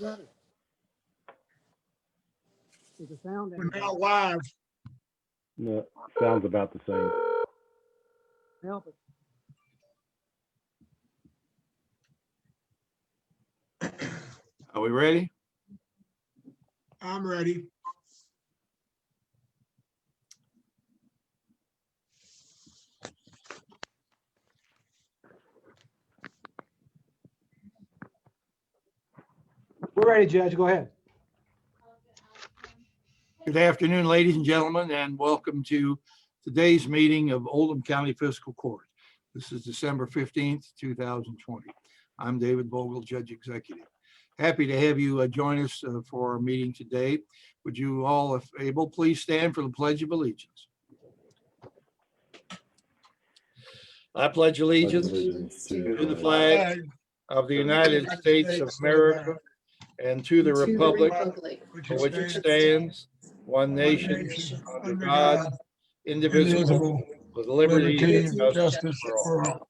Got it. Is the sound We're now live. No, sounds about the same. help it? Are we ready? I'm ready. We're ready, Judge. Go ahead. Good afternoon, ladies and gentlemen, and welcome to today's meeting of Oldham County Fiscal Court. This is December 15th, 2020. I'm David Vogel, Judge Executive. Happy to have you join us for our meeting today. Would you all, if able, please stand for the Pledge of Allegiance. I pledge allegiance to the flag of the United States of America and to the republic for which it stands, one nation, under God, indivisible, with liberty and justice for all.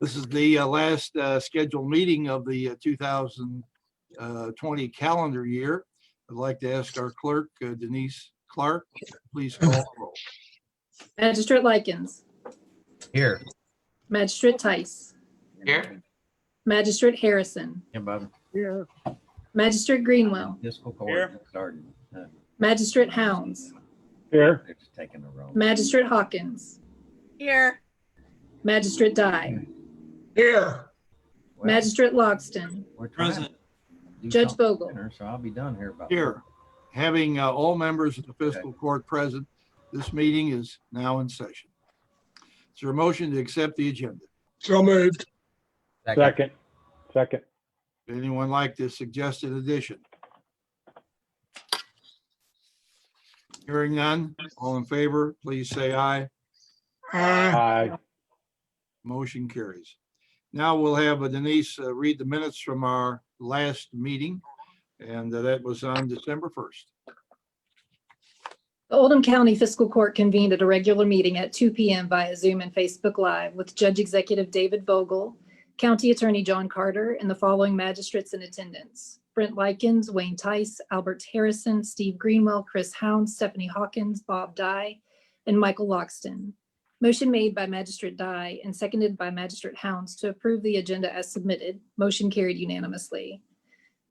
This is the last scheduled meeting of the 2020 calendar year. I'd like to ask our clerk, Denise Clark, please call the roll. Magistrate Likens. Here. Magistrate Tice. Here. Magistrate Harrison. Here, Bob. Here. Magistrate Greenwell. Fiscal court started. Magistrate Hounds. Here. They're just taking the roll. Magistrate Hawkins. Here. Magistrate Dye. Here. Well, Magistrate Logston. we're trying to do Judge something Vogel. sooner, so I'll be done here about. Here, having all members of the fiscal court present, this meeting is now in session. Is there a motion to accept the agenda? So moved. Second. Would anyone like to suggest an addition? Hearing none, all in favor, please say aye. Aye. Motion carries. Now we'll have Denise read the minutes from our last meeting, and that was on December 1st. The Oldham County Fiscal Court convened at a regular meeting at 2 p.m. via Zoom and Facebook Live with Judge Executive David Vogel, County Attorney John Carter, and the following magistrates in attendance: Brent Likens, Wayne Tice, Albert Harrison, Steve Greenwell, Chris Hound, Stephanie Hawkins, Bob Dye, and Michael Logston. Motion made by Magistrate Dye and seconded by Magistrate Hounds to approve the agenda as submitted. Motion carried unanimously.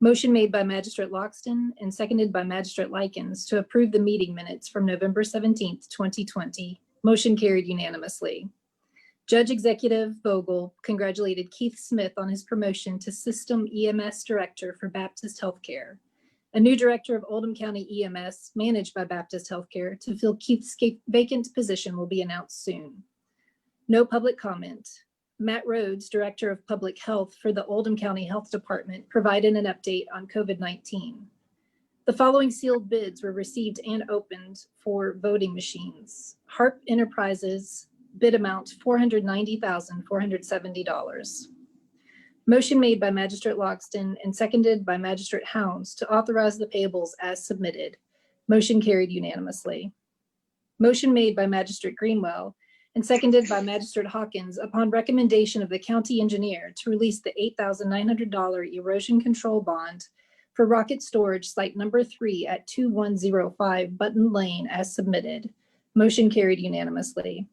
Motion made by Magistrate Logston and seconded by Magistrate Likens to approve the meeting minutes from November 17th, 2020. Motion carried unanimously. Judge Executive Vogel congratulated Keith Smith on his promotion to System EMS Director for Baptist Healthcare. A new director of Oldham County EMS, managed by Baptist Healthcare, to fill Keith's vacant position will be announced soon. No public comment. Matt Rhodes, Director of Public Health for the Oldham County Health Department, provided an update on COVID-19. The following sealed bids were received and opened for voting machines. Harp Enterprises, bid amount $490,470. Motion made by Magistrate Logston and seconded by Magistrate Hounds to authorize the payables as submitted. Motion carried unanimously. Motion made by Magistrate Greenwell and seconded by Magistrate Hawkins upon recommendation of the county engineer to release the $8,900 erosion control bond for rocket storage site number 3 at 2105 Button Lane as submitted. Motion carried unanimously.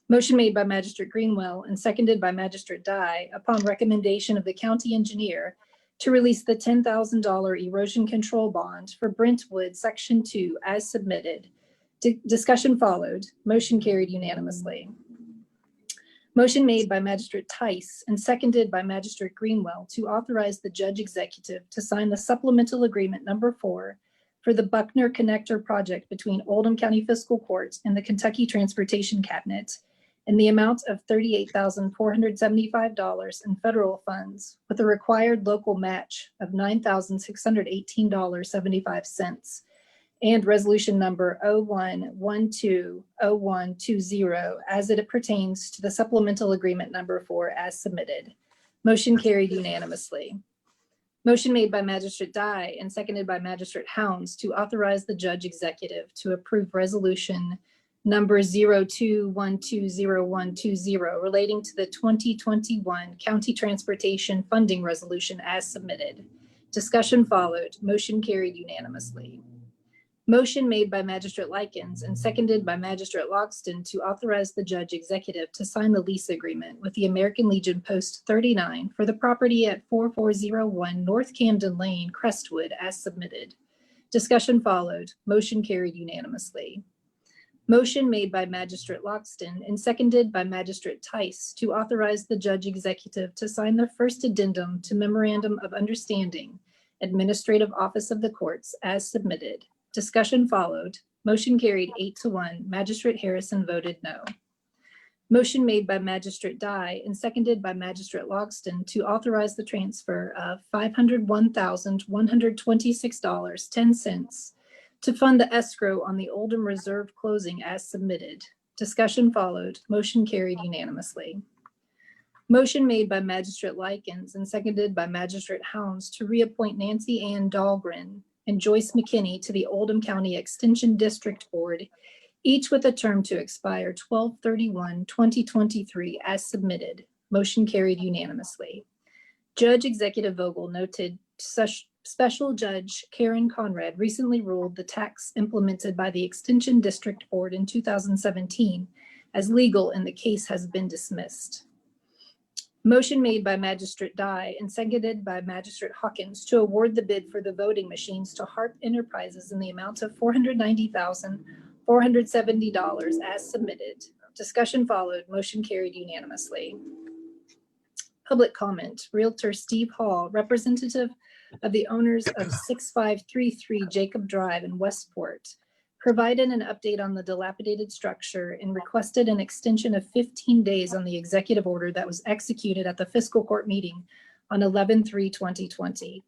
Motion made by Magistrate Greenwell and seconded by Magistrate Dye upon recommendation of the county engineer to release the $10,000 erosion control bond for Brentwood Section 2 as submitted. Discussion followed. Motion carried unanimously. Motion made by Magistrate Tice and seconded by Magistrate Greenwell to authorize the Judge Executive to sign the supplemental agreement number 4 for the Buckner Connector project between Oldham County Fiscal Court and the Kentucky Transportation Cabinet in the amount of $38,475 in federal funds with a required local match of $9,618.75 and resolution number 01120120 as it pertains to the supplemental agreement number 4 as submitted. Motion carried unanimously. Motion made by Magistrate Dye and seconded by Magistrate Hounds to authorize the Judge Executive to approve resolution number 02120120 relating to the 2021 County Transportation Funding Resolution as submitted. Discussion followed. Motion carried unanimously. Motion made by Magistrate Likens and seconded by Magistrate Loxton to authorize the judge executive to sign the lease agreement with the American Legion Post 39 for the property at 4401 North Camden Lane, Crestwood, as submitted. Discussion followed. Motion carried unanimously. Motion made by Magistrate Loxton and seconded by Magistrate Tice to authorize the judge executive to sign the first addendum to Memorandum of Understanding, Administrative Office of the Courts, as submitted. Discussion followed. Motion carried 8-1. Magistrate Harrison voted no. Motion made by Magistrate Dye and seconded by Magistrate Logston to authorize the transfer of $501,126.10 to fund the escrow on the Oldham Reserve closing as submitted. Discussion followed. Motion carried unanimously. Motion made by Magistrate Likens and seconded by Magistrate Hounds to reappoint Nancy Ann Dahlgren and Joyce McKinney to the Oldham County Extension District Board, each with a term to expire 12/31/2023 as submitted. Motion carried unanimously. Judge Executive Vogel noted Special Judge Karen Conrad recently ruled the tax implemented by the Extension District Board in 2017 as legal and the case has been dismissed. Motion made by Magistrate Dye and seconded by Magistrate Hawkins to award the bid for the voting machines to Harp Enterprises in the amount of $490,470 as submitted. Discussion followed. Motion carried unanimously. Public comment. Realtor Steve Hall, representative of the owners of 6533 Jacob Drive in Westport, provided an update on the dilapidated structure and requested an extension of 15 days on the executive order that was executed at the fiscal court meeting on 11/3/2020.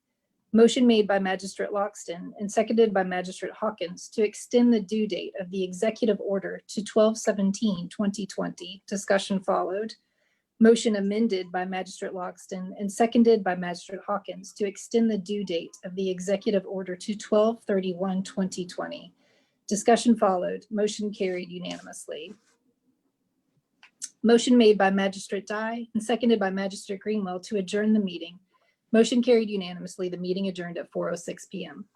Motion made by Magistrate Loxton and seconded by Magistrate Hawkins to extend the due date of the executive order to 12/17/2020. Discussion followed. Motion amended by Magistrate Loxton and seconded by Magistrate Hawkins to extend the due date of the executive order to 12/31/2020. Discussion followed. Motion carried unanimously. Motion made by Magistrate Dye and seconded by Magistrate Greenwell to adjourn the meeting. Motion carried unanimously. The meeting adjourned at 4:06 p.m.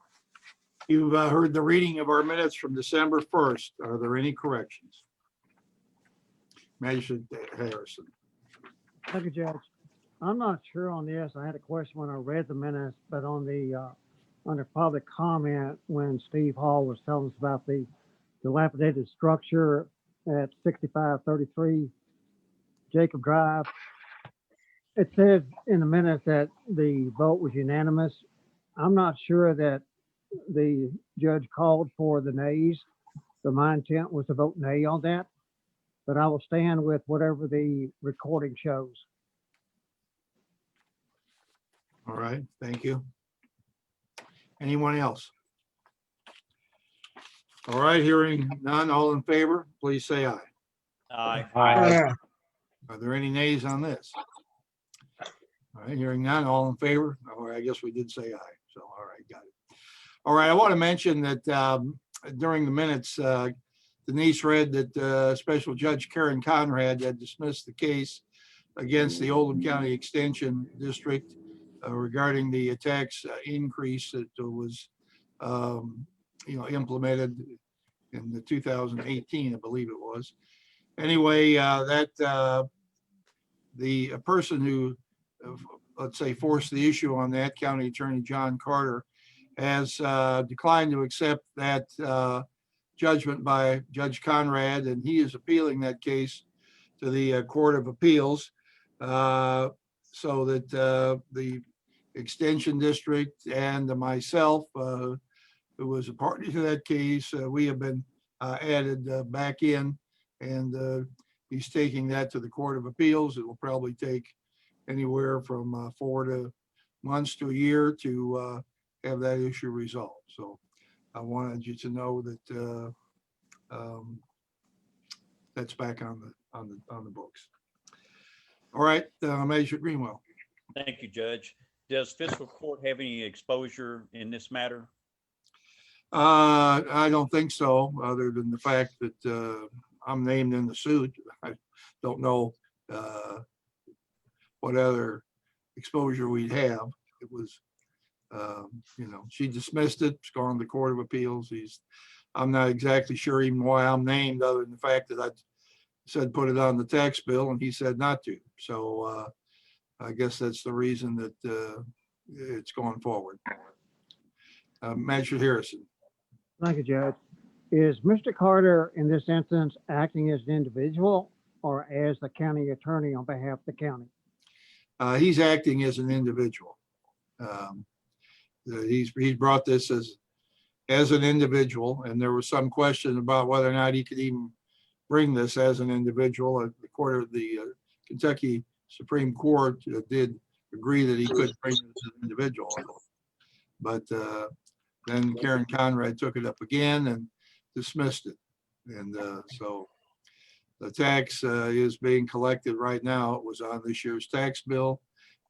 You've heard the reading of our minutes from December 1st. Are there any corrections? Magistrate Harrison. Thank you, Judge. I'm not sure on this. I had a question when I read the minutes, but on the under public comment, when Steve Hall was telling us about the dilapidated structure at 6533 Jacob Drive, it said in the minutes that the vote was unanimous. I'm not sure that the judge called for the nays, so my intent was to vote nay on that, but I will stand with whatever the recording shows. All right, thank you. Anyone else? All right, hearing none, all in favor, please say aye. Aye. Aye. Are there any nays on this? All right, hearing none, all in favor? All right, I guess we did say aye, so all right, got it. All right, I want to mention that during the minutes, Denise read that Special Judge Karen Conrad had dismissed the case against the Oldham County Extension District regarding the tax increase that was implemented in the 2018, I believe it was. Anyway, the person who, let's say, forced the issue on that, County Attorney John Carter, has declined to accept that judgment by Judge Conrad, and he is appealing that case to the Court of Appeals so that the Extension District and myself, who was a party to that case, we have been added back in, and he's taking that to the Court of Appeals. It will probably take anywhere from 4 months to a year to have that issue resolved. So I wanted you to know that that's back on the books. All right, Magistrate Greenwell. Thank you, Judge. Does fiscal court have any exposure in this matter? I don't think so, other than the fact that I'm named in the suit. I don't know what other exposure we'd have. It was, she dismissed it. It's gone to the Court of Appeals. I'm not exactly sure even why I'm named, other than the fact that I said put it on the tax bill and he said not to. So I guess that's the reason that it's going forward. Magistrate Harrison. Thank you, Judge. Is Mr. Carter in this instance acting as an individual or as the county attorney on behalf of the county? He's acting as an individual. He's brought this as an individual, and there was some question about whether or not he could even bring this as an individual. The Kentucky Supreme Court did agree that he could bring this as an individual, but then Karen Conrad took it up again and dismissed it, and so the tax is being collected right now. It was on this year's tax bill,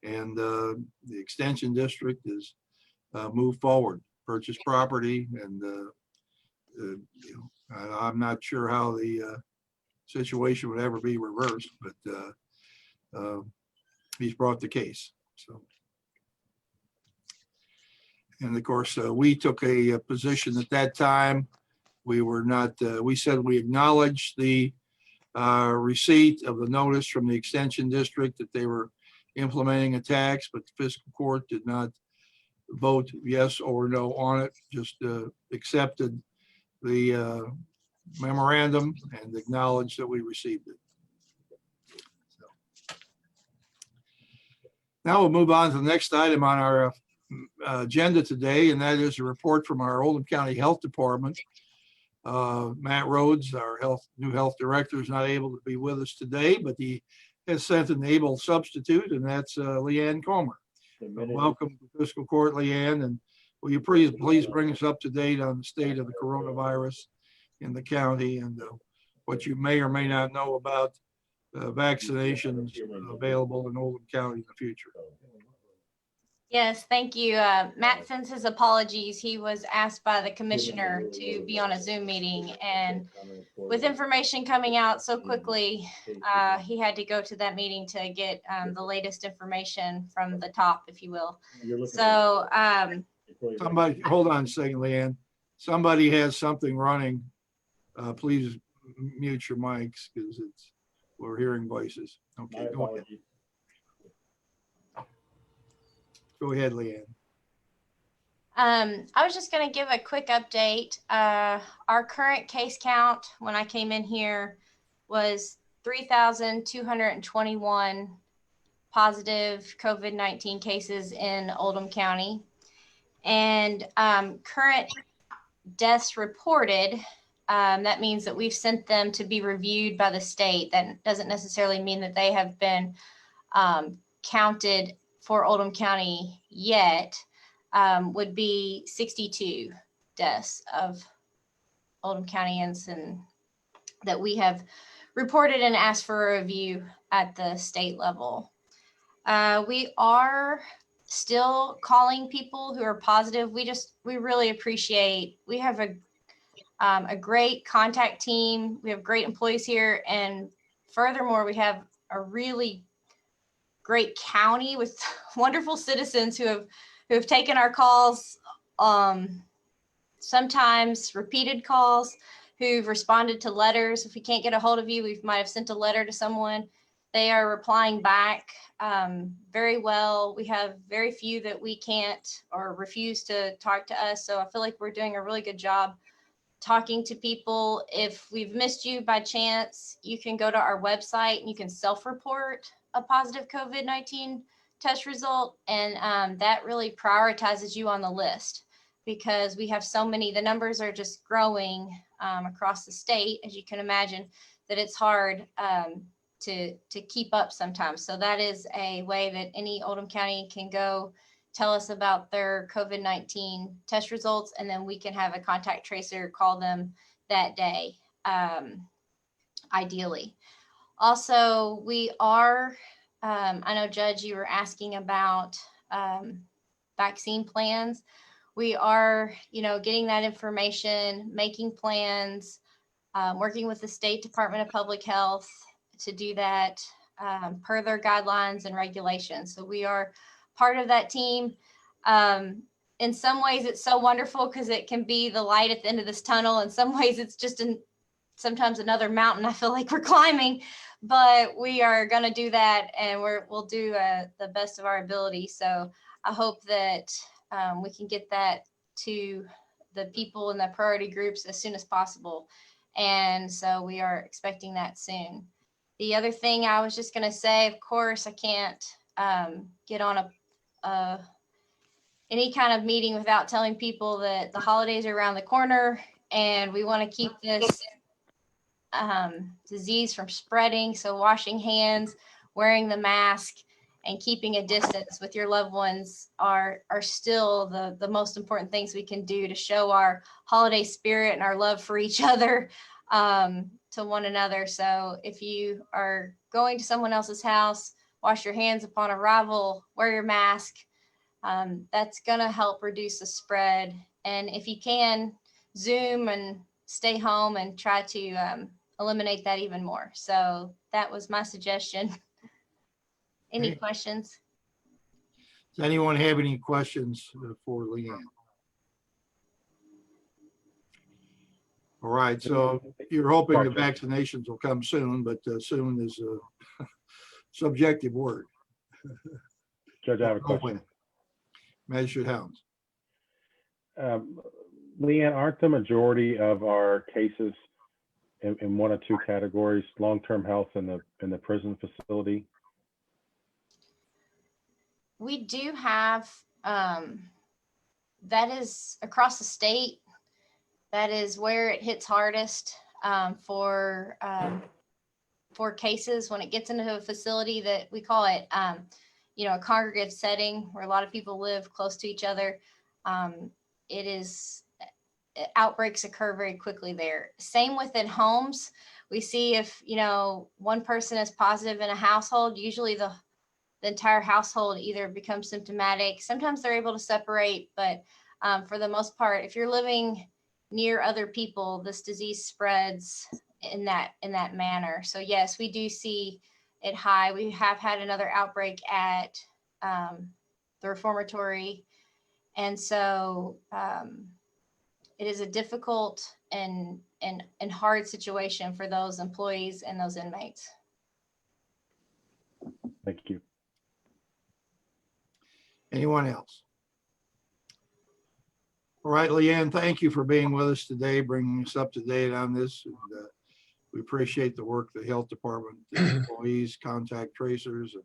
and the extension district is moved forward, purchase property, and I'm not sure how the situation would ever be reversed, but he's brought the case. So, and of course, we took a position at that time. We were not. We said we acknowledged the receipt of the notice from the extension district that they were implementing a tax, but the fiscal court did not vote yes or no on it, just accepted the memorandum and acknowledged that we received it. So, now we'll move on to the next item on our agenda today, and that is a report from our Oldham County Health Department. Matt Rhodes, our new health director, is not able to be with us today, but he has sent an able substitute, and that's Leanne Comer. Welcome to Fiscal Court, Leanne, and will you please bring us up to date on the state of the coronavirus in the county and what you may or may not know about vaccinations available in Oldham County in the future. Yes, thank you. Matt sends his apologies. He was asked by the commissioner to be on a Zoom meeting, and with information coming out so quickly, he had to go to that meeting to get the latest information from the top, if you will. So Somebody, hold on a second, Leanne. Somebody has something running. Please mute your mics because we're hearing voices. Okay, go ahead. Go ahead, Leanne. I was just going to give a quick update. Our current case count when I came in here was 3,221 positive COVID-19 cases in Oldham County. And current deaths reported, that means that we've sent them to be reviewed by the state. That doesn't necessarily mean that they have been counted for Oldham County yet, would be 62 deaths of Oldham Countyans and that we have reported and asked for a review at the state level. We are still calling people who are positive. We really appreciate, we have a great contact team. We have great employees here. And furthermore, we have a really great county with wonderful citizens who have taken our calls, sometimes repeated calls, who've responded to letters. If we can't get a hold of you, we might have sent a letter to someone. They are replying back very well. We have very few that we can't or refuse to talk to us. So I feel like we're doing a really good job talking to people. If we've missed you by chance, you can go to our website and you can self-report a positive COVID-19 test result. And that really prioritizes you on the list because we have so many, the numbers are just growing across the state, as you can imagine, that it's hard to keep up sometimes. So that is a way that any Oldham County can go tell us about their COVID-19 test results, and then we can have a contact tracer call them that day, ideally. Also, we are, I know, Judge, you were asking about vaccine plans. we are, getting that information, making plans, working with the State Department of Public Health to do that per their guidelines and regulations. So we are part of that team. In some ways, it's so wonderful because it can be the light at the end of this tunnel. In some ways, it's just sometimes another mountain I feel like we're climbing, but we are going to do that, and we'll do the best of our ability. So I hope that we can get that to the people in the priority groups as soon as possible. And so we are expecting that soon. The other thing I was just going to say, of course, I can't get on any kind of meeting without telling people that the holidays are around the corner, and we want to keep this disease from spreading. So washing hands, wearing the mask, and keeping a distance with your loved ones are still the most important things we can do to show our holiday spirit and our love for each other to one another. So if you are going to someone else's house, wash your hands upon arrival, wear your mask. That's going to help reduce the spread. And if you can, Zoom and stay home and try to eliminate that even more. So that was my suggestion. Any Okay. questions? Does anyone have any questions for Leanne? All right, so you're hoping the vaccinations will come soon, but soon is a subjective word. Judge, I have a question. Magistrate Helms. Leanne, aren't the majority of our cases in one or two categories, long-term health in the prison facility? We do have, that is across the state. That is where it hits hardest for cases when it gets into a facility that we call it, a congregative setting where a lot of people live close to each other. Outbreaks occur very quickly there. Same within homes. We see if, one person is positive in a household, usually the entire household either becomes symptomatic. Sometimes they're able to separate, but for the most part, if you're living near other people, this disease spreads in that manner. So yes, we do see it high. We have had another outbreak at the reformatory. And so it is a difficult and hard situation for those employees and those inmates. Thank you. Anyone else? All right, Leanne, thank you for being with us today, bringing us up to date on this. And, we appreciate the work the health department, the employees, contact tracers, and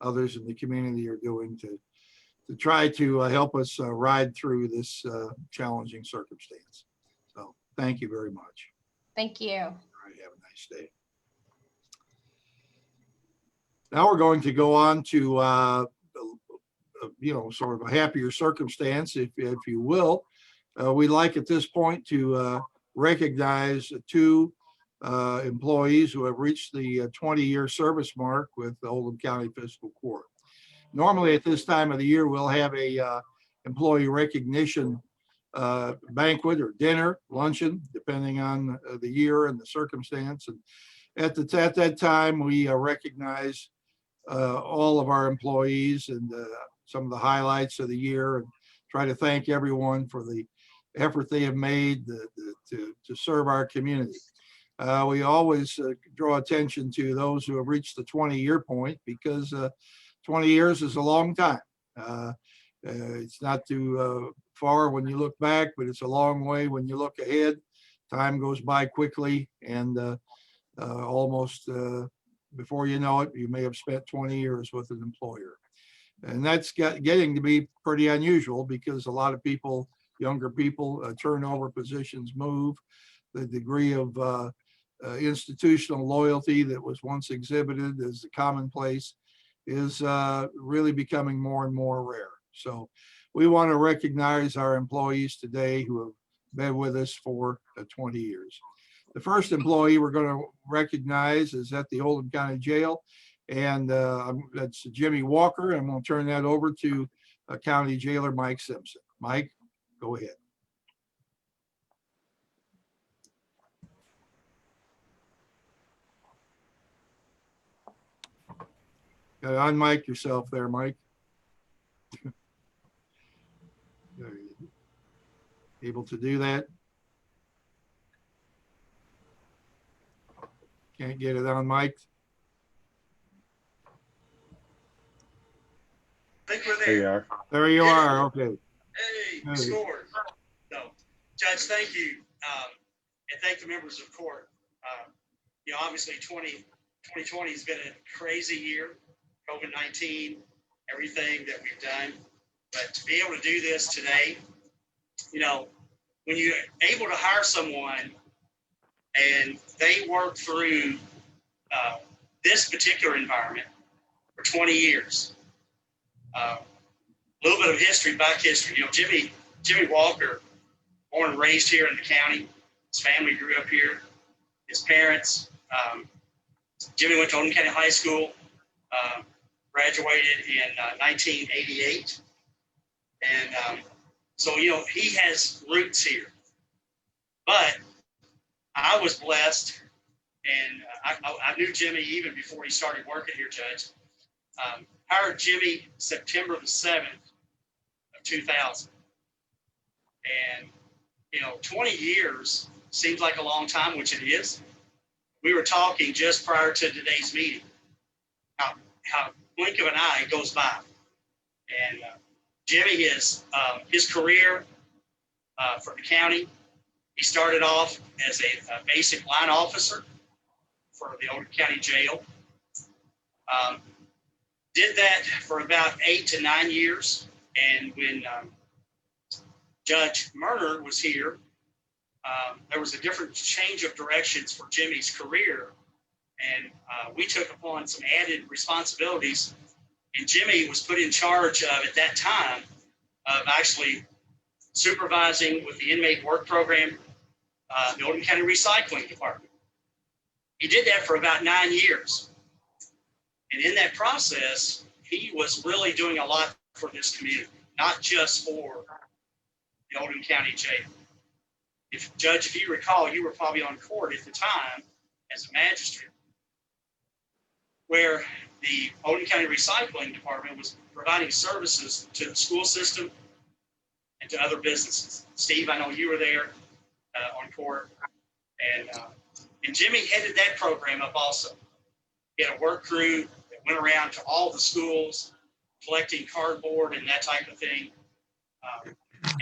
others in the community are doing to try to help us ride through this challenging circumstance. So thank you very much. Thank you. All right, have a nice day. Now we're going to go on to sort of a happier circumstance, if you will. We'd like at this point to recognize two employees who have reached the 20-year service mark with the Oldham County Fiscal Court. Normally at this time of the year, we'll have a employee recognition banquet or dinner, luncheon, depending on the year and the circumstance. And at that time, we recognize all of our employees and some of the highlights of the year, and try to thank everyone for the effort they have made to serve our community. We always draw attention to those who have reached the 20-year point, because 20 years is a long time. It's not too far when you look back, but it's a long way when you look ahead. Time goes by quickly, and almost before you know it, you may have spent 20 years with an employer. And that's getting to be pretty unusual, because a lot of people, younger people, turn over positions, move. The degree of institutional loyalty that was once exhibited as a commonplace is really becoming more and more rare. So we want to recognize our employees today who have been with us for 20 years. The first employee we're going to recognize is at the Oldham County Jail, and that's Jimmy Walker. I'm going to turn that over to County Jailer Mike Simpson. Mike. Go ahead. Unmic yourself there, Mike. Able to do that? Can't get it on mic. I think we're There you there. are. There you are. Okay. Hey, Okay. we scored. So, Judge, thank you. And thank the members of court. Obviously 2020 has been a crazy year, COVID-19, everything that we've done. But to be able to do this today, when you're able to hire someone and they work through this particular environment for 20 years, a little bit of history, back history. Jimmy Walker, born and raised here in the county. His family grew up here. His parents, Jimmy went to Oldham County High School, graduated in 1988. And so, he has roots here. But I was blessed, and I knew Jimmy even before he started working here, Judge. Hired Jimmy September the 7th of 2000. And, 20 years seems like a long time, which it is. We were talking just prior to today's meeting, how blink of an eye goes by. And Jimmy is his career for the county. He started off as a basic line officer for the Oldham County Jail. Did that for about 8 to 9 years. And when Judge Murner was here, there was a different change of directions for Jimmy's career. And we took upon some added responsibilities. And Jimmy was put in charge of, at that time, of actually supervising with the inmate work program, the Oldham County Recycling Department. He did that for about 9 years. And in that process, he was really doing a lot for this community, not just for the Oldham County Jail. Judge, if you recall, you were probably on court at the time as a magistrate, where the Oldham County Recycling Department was providing services to the school system and to other businesses. Steve, I know you were there on court, and Jimmy headed that program up also. He had a work crew that went around to all the schools, collecting cardboard and that type of thing,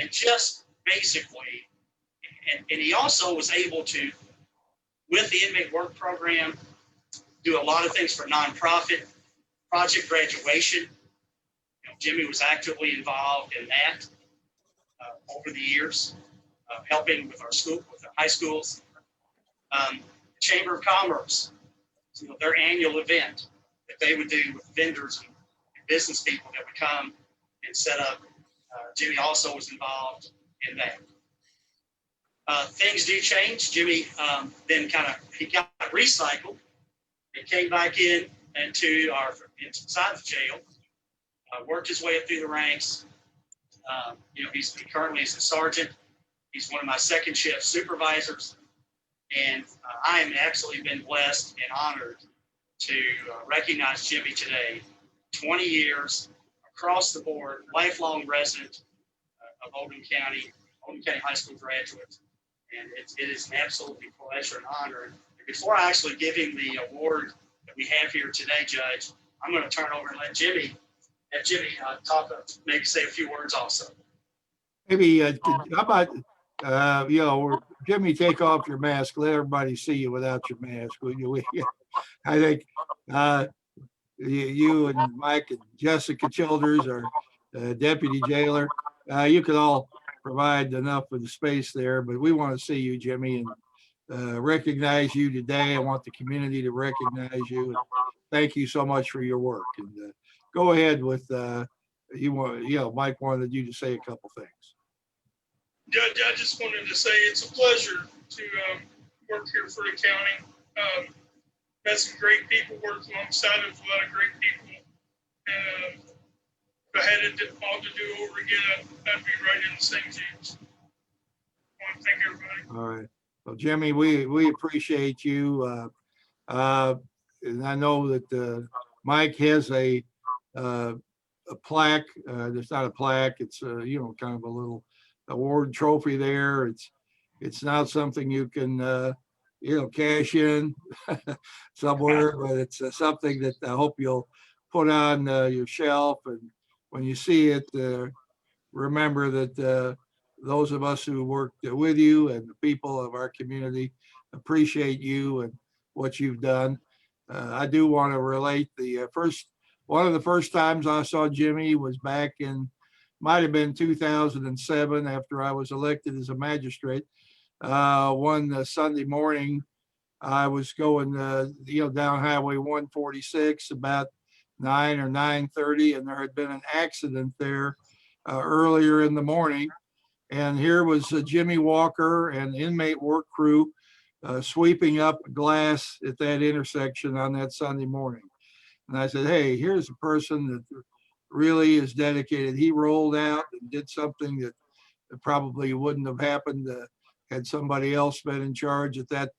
and just basically, and he also was able to, with the inmate work program, do a lot of things for nonprofit, Project Graduation. Jimmy was actively involved in that over the years, helping with our school, with the high schools. Chamber of Commerce, their annual event that they would do with vendors and business people that would come and set up. Jimmy also was involved in that. Things do change. Jimmy then he got recycled and came back inside the jail, worked his way up through the ranks. He currently is a sergeant. He's one of my second shift supervisors. And I am absolutely been blessed and honored to recognize Jimmy today. 20 years across the board, lifelong resident of Oldham County High School graduate. And it is an absolutely pleasure and honor. And before I actually give him the award that we have here today, Judge, I'm going to turn over and let Jimmy talk, maybe say a few words also. Maybe, how about, Jimmy, take off your mask. Let everybody see you without your mask. I think you and Mike and Jessica Childers, our deputy jailer, you could all provide enough of the space there, but we want to see you, Jimmy, and recognize you today. I want the community to recognize you. And thank you so much for your work. And go ahead with Mike wanted you to say a couple things. Judge, I just wanted to say it's a pleasure to work here for the county. Met some great people, worked alongside of a lot of great people. And if I had it all to do over again, I'd be right in the same shoes. I want to thank everybody. All right. Well, Jimmy, we appreciate you. And I know that Mike has a plaque. There's not a plaque. It's kind of a little award trophy there. It's not something you can cash in somewhere, but it's something that I hope you'll put on your shelf. And when you see it, remember that those of us who worked with you and the people of our community appreciate you and what you've done. I do want to relate one of the first times I saw Jimmy was back might have been 2007 after I was elected as a magistrate. One Sunday morning, I was going, down Highway 146 about 9 or 9:30, and there had been an accident there earlier in the morning. And here was Jimmy Walker and inmate work crew sweeping up glass at that intersection on that Sunday morning. And I said, hey, here's a person that really is dedicated. He rolled out and did something that probably wouldn't have happened had somebody else been in charge at that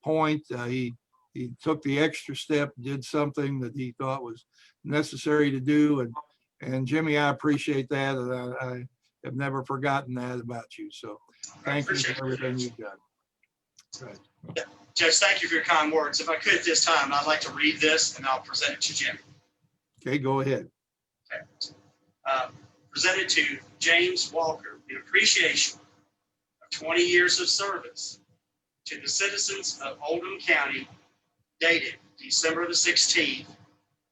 point. He took the extra step, did something that he thought was necessary to do. And Jimmy, I appreciate that. And I have never forgotten that about you. So thank you for everything you've done. Right. Judge, thank you for your kind words. If I could this time, I'd like to read this and I'll present it to Jimmy. Okay, go ahead. Okay. Presented to James Walker in appreciation of 20 years of service to the citizens of Oldham County, dated December the 16th,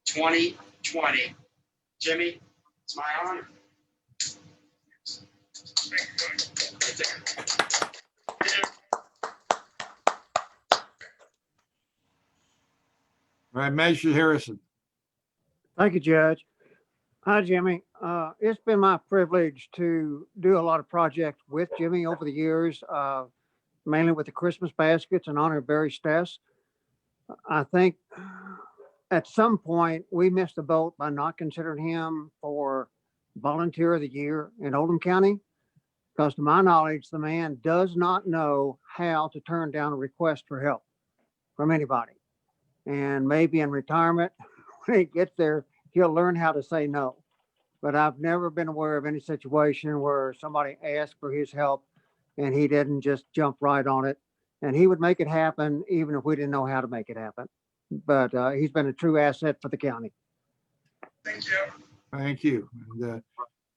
2020. Jimmy, it's my honor. Right there. All right, Magistrate Harrison. Thank you, Judge. Hi, Jimmy. It's been my privilege to do a lot of projects with Jimmy over the years, mainly with the Christmas baskets in honor of Barry Stess. I think at some point we missed the boat by not considering him for Volunteer of the Year in Oldham County, because to my knowledge, the man does not know how to turn down a request for help from anybody. And maybe in retirement, when he gets there, he'll learn how to say no. But I've never been aware of any situation where somebody asked for his help and he didn't just jump right on it. And he would make it happen even if we didn't know how to make it happen. But he's been a true asset for the county. Thank you. Thank you. And,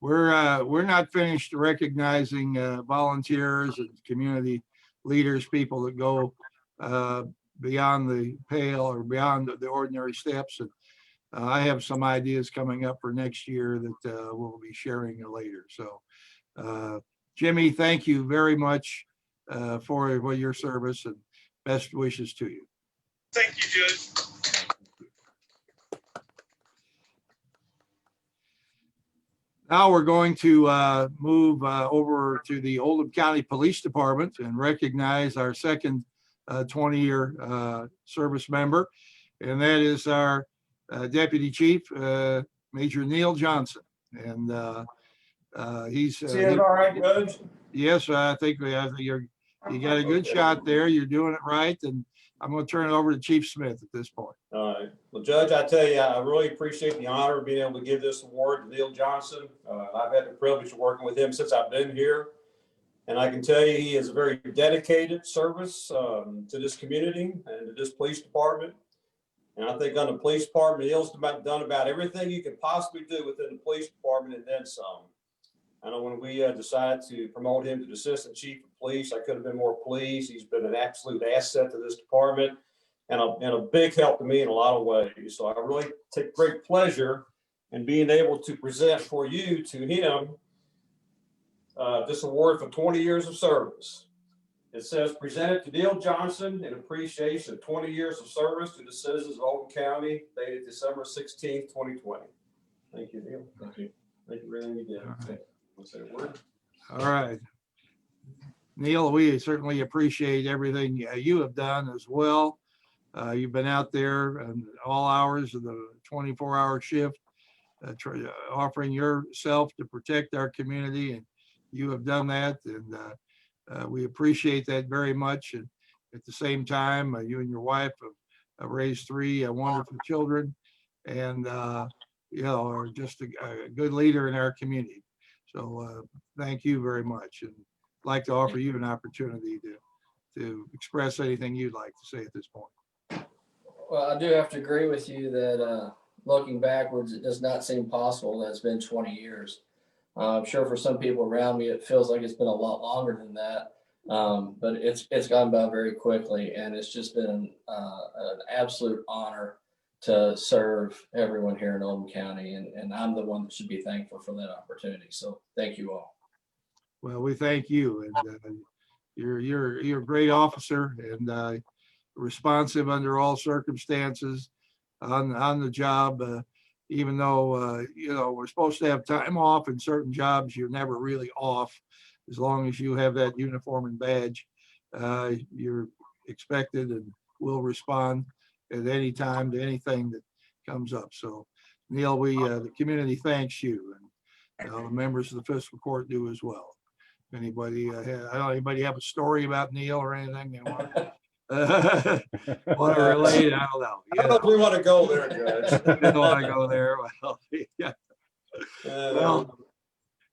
we're not finished recognizing volunteers and community leaders, people that go beyond the pale or beyond the ordinary steps. And I have some ideas coming up for next year that we'll be sharing later. So, Jimmy, thank you very much for your service and best wishes to you. Thank you, Judge. Now we're going to move over to the Oldham County Police Department and recognize our second 20-year service member, and that is our Deputy Chief, Major Neil Johnson. And he's See it all right, Judge? yes, I think you got a good shot there. You're doing it right, and I'm going to turn it over to Chief Smith at this point. All right. Well, Judge, I tell you, I really appreciate the honor of being able to give this award to Neil Johnson. I've had the privilege of working with him since I've been here. And I can tell you he is a very dedicated service to this community and to this police department. And I think on the police department, Neil's done about everything you can possibly do within the police department and then some. I know when we decided to promote him to the Assistant Chief of Police, I could have been more pleased. He's been an absolute asset to this department and a big help to me in a lot of ways. So I really take great pleasure in being able to present for you to him this award for 20 years of service. It says, presented to Neil Johnson in appreciation of 20 years of service to the citizens of Oldham County, dated December 16th, 2020. Thank you, Neil. Thank you. Thank you for everything you did. All right. Say a word. All right. Neil, we certainly appreciate everything you have done as well. You've been out there in all hours of the 24-hour shift, offering yourself to protect our community, and you have done that, and we appreciate that very much. And at the same time, you and your wife have raised 3 wonderful children, and are just a good leader in our community. So thank you very much, and I'd like to offer you an opportunity to express anything you'd like to say at this point. Well, I do have to agree with you that looking backwards, it does not seem possible that it's been 20 years. I'm sure for some people around me, it feels like it's been a lot longer than that. But it's gone by very quickly, and it's just been an absolute honor to serve everyone here in Oldham County, and I'm the one that should be thankful for that opportunity. So thank you all. Well, we thank you, and you're a great officer, and responsive under all circumstances on the job. Even though we're supposed to have time off in certain jobs, you're never really off. As long as you have that uniform and badge, you're expected and will respond at any time to anything that comes up. So, Neil, the community thanks you, and the members of the fiscal court do as well. Anybody have a story about Neil or anything they want to relate? I don't know. I don't know if we want to go there, Judge. Didn't want to go there. Well, yeah.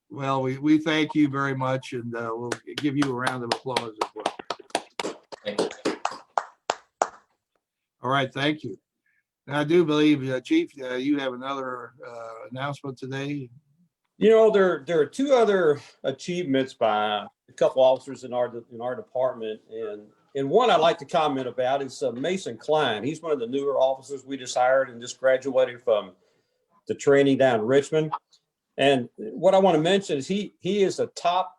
Well, we thank you very much, and we'll give you a round of applause as well. All right, thank you. And I do believe, Chief, you have another announcement today. There are 2 other achievements by a couple officers in our department, and one I'd like to comment about is Mason Klein. He's one of the newer officers we just hired and just graduated from the training down in Richmond. And what I want to mention is he is a top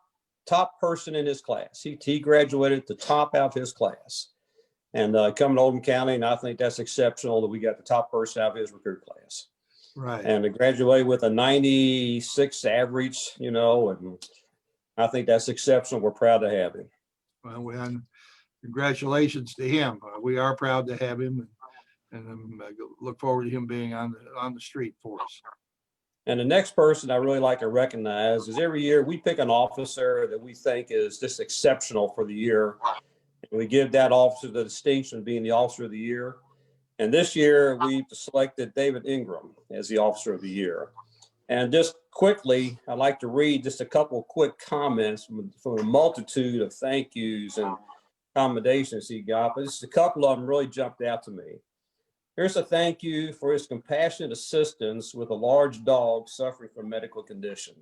person in his class. He graduated at the top out of his class, and coming to Oldham County, and I think that's exceptional that we got the top person out of his recruit class. Right. And to graduate with a 96 average, and I think that's exceptional. We're proud to have him. Well, congratulations to him. We are proud to have him, and look forward to him being on the street for us. And the next person I really like to recognize is every year we pick an officer that we think is just exceptional for the year. And we give that officer the distinction of being the officer of the year. And this year we selected David Ingram as the officer of the year. And just quickly, I'd like to read just a couple of quick comments from a multitude of thank yous and commendations he got, but just a couple of them really jumped out to me. Here's a thank you for his compassionate assistance with a large dog suffering from medical condition,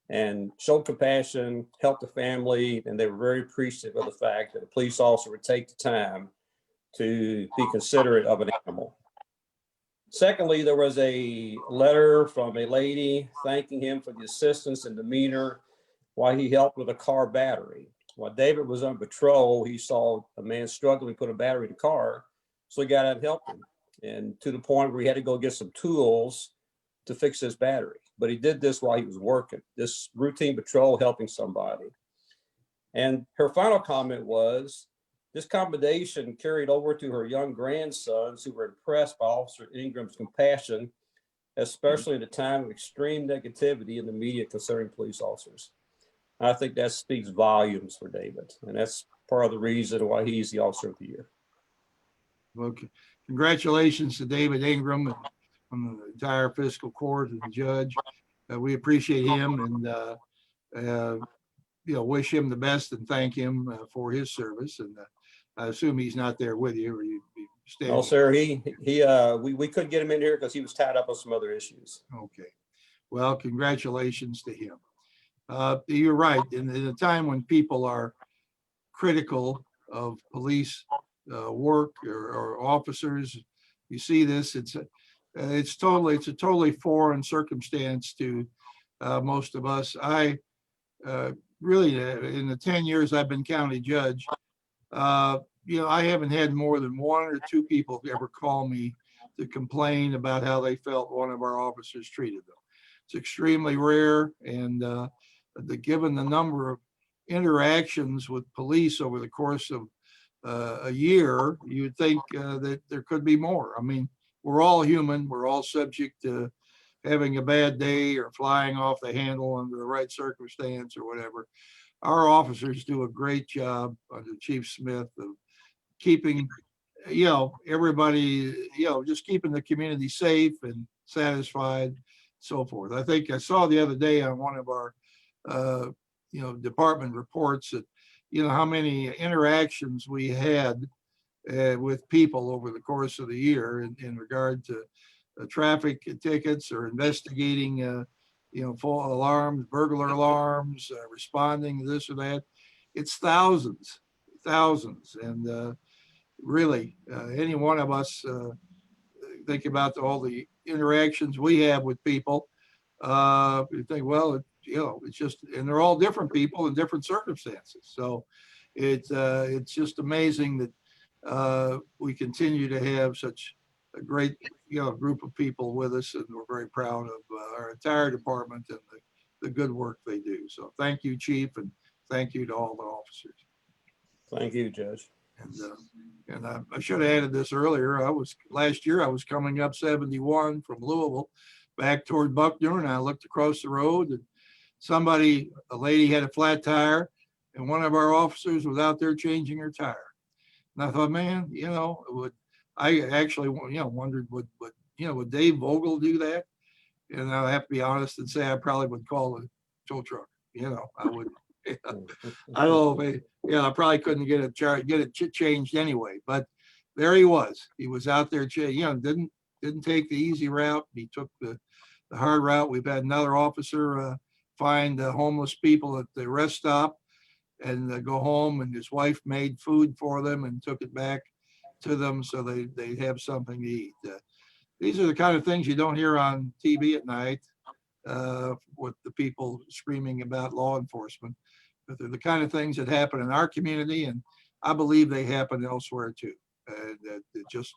and showed compassion, helped the family, and they were very appreciative of the fact that a police officer would take the time to be considerate of an animal. Secondly, there was a letter from a lady thanking him for the assistance and demeanor while he helped with a car battery. While David was on patrol, he saw a man struggling to put a battery in the car. So he got out and helped him, and to the point where he had to go get some tools to fix his battery. But he did this while he was working, this routine patrol helping somebody. And her final comment was, this commendation carried over to her young grandsons who were impressed by Officer Ingram's compassion, especially at a time of extreme negativity in the media concerning police officers. I think that speaks volumes for David, and that's part of the reason why he's the Officer of the Year. Well, congratulations to David Ingram and from the entire fiscal court and the judge. We appreciate him, and wish him the best and thank him for his service. And I assume he's not there with you, or you'd be standing. No, sir. We couldn't get him in here because he was tied up on some other issues. Okay. Well, congratulations to him. You're right. In a time when people are critical of police work or officers, you see this. It's a totally foreign circumstance to most of us. I really, in the 10 years I've been county judge, I haven't had more than 1 or 2 people ever call me to complain about how they felt one of our officers treated them. It's extremely rare, and given the number of interactions with police over the course of a year, you'd think that there could be more. I mean, we're all human. We're all subject to having a bad day or flying off the handle under the right circumstance or whatever. Our officers do a great job under Chief Smith of keeping, everybody, just keeping the community safe and satisfied, so forth. I think I saw the other day on one of our, department reports that, how many interactions we had with people over the course of the year in regard to traffic tickets or investigating, false alarms, burglar alarms, responding to this or that. It's thousands. And really, any one of us think about all the interactions we have with people. You think, well, it's just, and they're all different people in different circumstances. So it's just amazing that we continue to have such a great, group of people with us, and we're very proud of our entire department and the good work they do. So thank you, Chief, and thank you to all the officers. Thank you, Judge. And I should have added this earlier. Last year I was coming up 71 from Louisville back toward Buckner, and I looked across the road, and a lady had a flat tire, and one of our officers was out there changing her tire. And I thought, man, I actually, wondered, would Dave Vogel do that? And I have to be honest and say I probably would call a tow truck. I would. I don't know. I probably couldn't get it changed anyway. But there he was. He was out there. Didn't take the easy route. He took the hard route. We've had another officer find homeless people at the rest stop and go home, and his wife made food for them and took it back to them so they have something to eat. These are the kind of things you don't hear on TV at night with the people screaming about law enforcement. But they're the kind of things that happen in our community, and I believe they happen elsewhere too. That it just,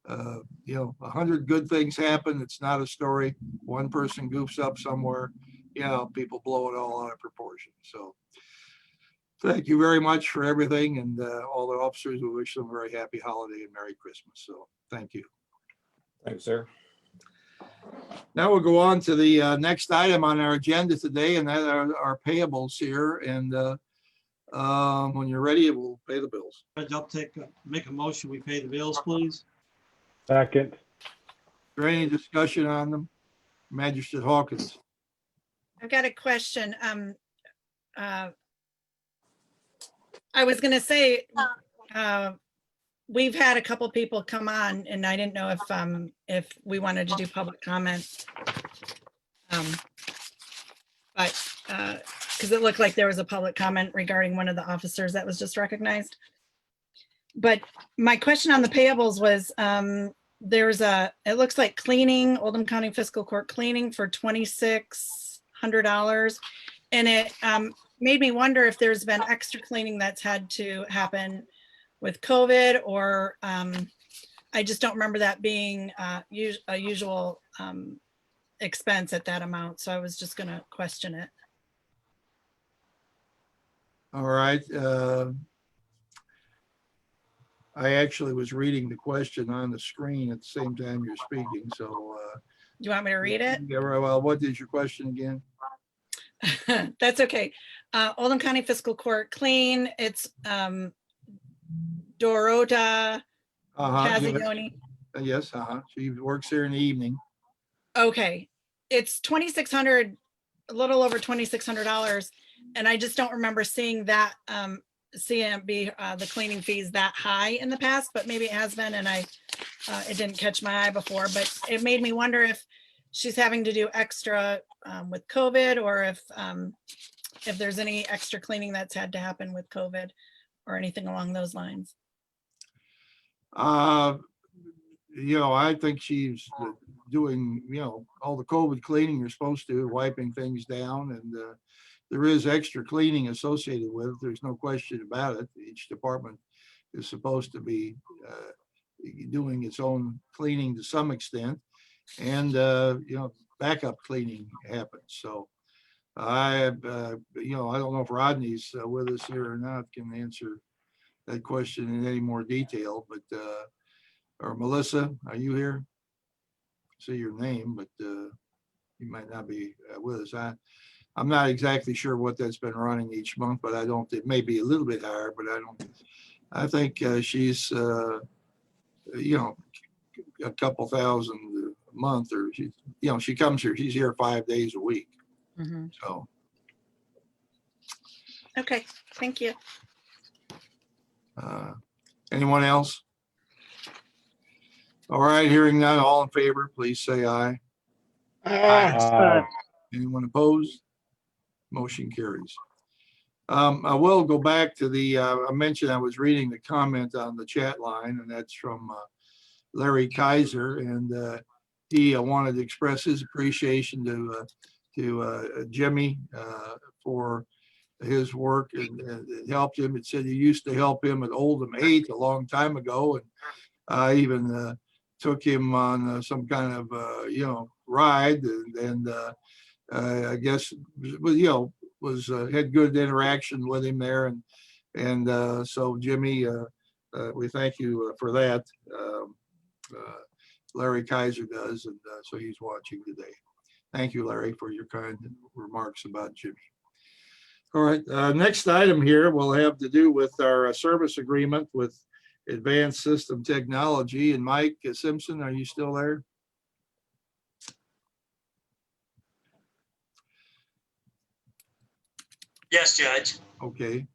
100 good things happen. It's not a story. One person goofs up somewhere, people blow it all out of proportion. So thank you very much for everything, and all the officers. We wish them a very happy holiday and Merry Christmas. So thank you. Thanks, sir. Now we'll go on to the next item on our agenda today, and that are our payables here. And when you're ready, we'll pay the bills. Judge, I'll make a motion. We pay the bills, please. Second. Is there any discussion on them? Magistrate Hawkins. I've got a question. I was going to say, we've had a couple people come on, and I didn't know if we wanted to do public comment. But because it looked like there was a public comment regarding one of the officers that was just recognized. But my question on the payables was, it looks like cleaning, Oldham County Fiscal Court cleaning for $2,600. And it made me wonder if there's been extra cleaning that's had to happen with COVID, or I just don't remember that being a usual expense at that amount. So I was just going to question it. All right. I actually was reading the question on the screen at the same time you're speaking. So you want me to read it? Yeah, well, what is your question again? That's okay. Oldham County Fiscal Court clean. It's Dorota Cazioni. Yes, she works here in the evening. Okay. It's $2,600, a little over $2,600. And I just don't remember seeing that CMB, the cleaning fees that high in the past, but maybe it has been, and it didn't catch my eye before, but it made me wonder if she's having to do extra with COVID, or if there's any extra cleaning that's had to happen with COVID or anything along those lines. I think she's doing, all the COVID cleaning you're supposed to, wiping things down, and there is extra cleaning associated with it. There's no question about it. Each department is supposed to be doing its own cleaning to some extent, and backup cleaning happens. So I don't know if Rodney's with us here or not, can answer that question in any more detail, but or Melissa, are you here? See your name, but he might not be with us. I'm not exactly sure what that's been running each month, but I don't, it may be a little bit higher, but I think she's, you know, a couple thousand a month, or she, you know, she comes here, she's here 5 days a week. Mhm. So, Okay, thank you. anyone else? All right, hearing none, all in favor, please say aye. Aye. Anyone opposed? Motion carries. I will go back to the, I mentioned I was reading the comment on the chat line, and that's from Larry Kaiser, and he wanted to express his appreciation to Jimmy for his work, and it helped him. It said he used to help him at Oldham 8 a long time ago, and I even took him on some kind of you know, ride, and I guess was had good interaction with him there, and so Jimmy, we thank you for that. Larry Kaiser does, and so he's watching today. Thank you, Larry, for your kind remarks about Jimmy. All right, next item here will have to do with our service agreement with Advanced System Technology. And Mike Simpson, are you still there? Yes, Judge. Okay.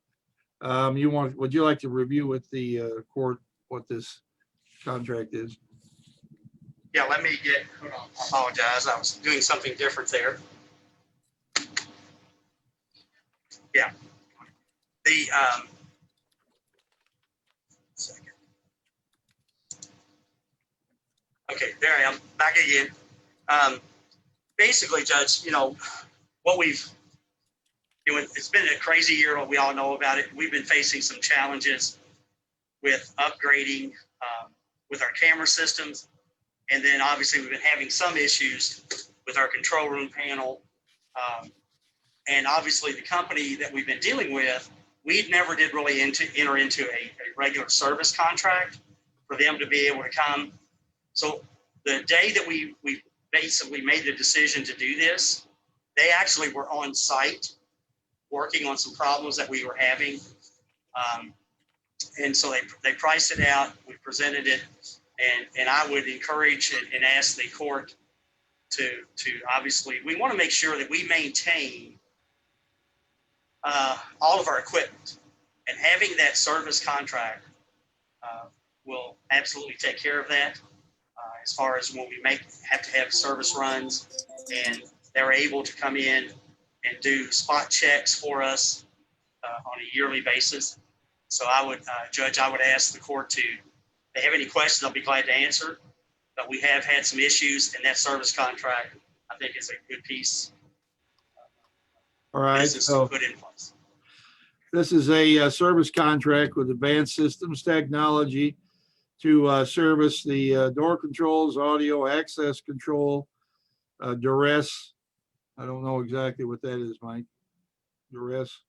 Would you like to review with the court what this contract is? Yeah, let me hold on, I apologize. I was doing something different there. Yeah. The, second. Okay, there I am, back again. Basically, Judge, what we've, it's been a crazy year. We all know about it. We've been facing some challenges with upgrading with our camera systems. And then obviously we've been having some issues with our control room panel. And obviously the company that we've been dealing with, we never did really enter into a regular service contract for them to be able to come. So the day that we basically made the decision to do this, they actually were on site working on some problems that we were having. And so they priced it out, we presented it, and I would encourage and ask the court to obviously, we want to make sure that we maintain all of our equipment, and having that service contract will absolutely take care of that. As far as when we have to have service runs, and they're able to come in and do spot checks for us on a yearly basis. So I would, Judge, I would ask the court if they have any questions, I'll be glad to answer. But we have had some issues, and that service contract, I think, is a good piece. All right, so put in place. This is a service contract with Advanced Systems Technology to service the door controls, audio access control, duress. I don't know exactly what that is, Mike. Duress.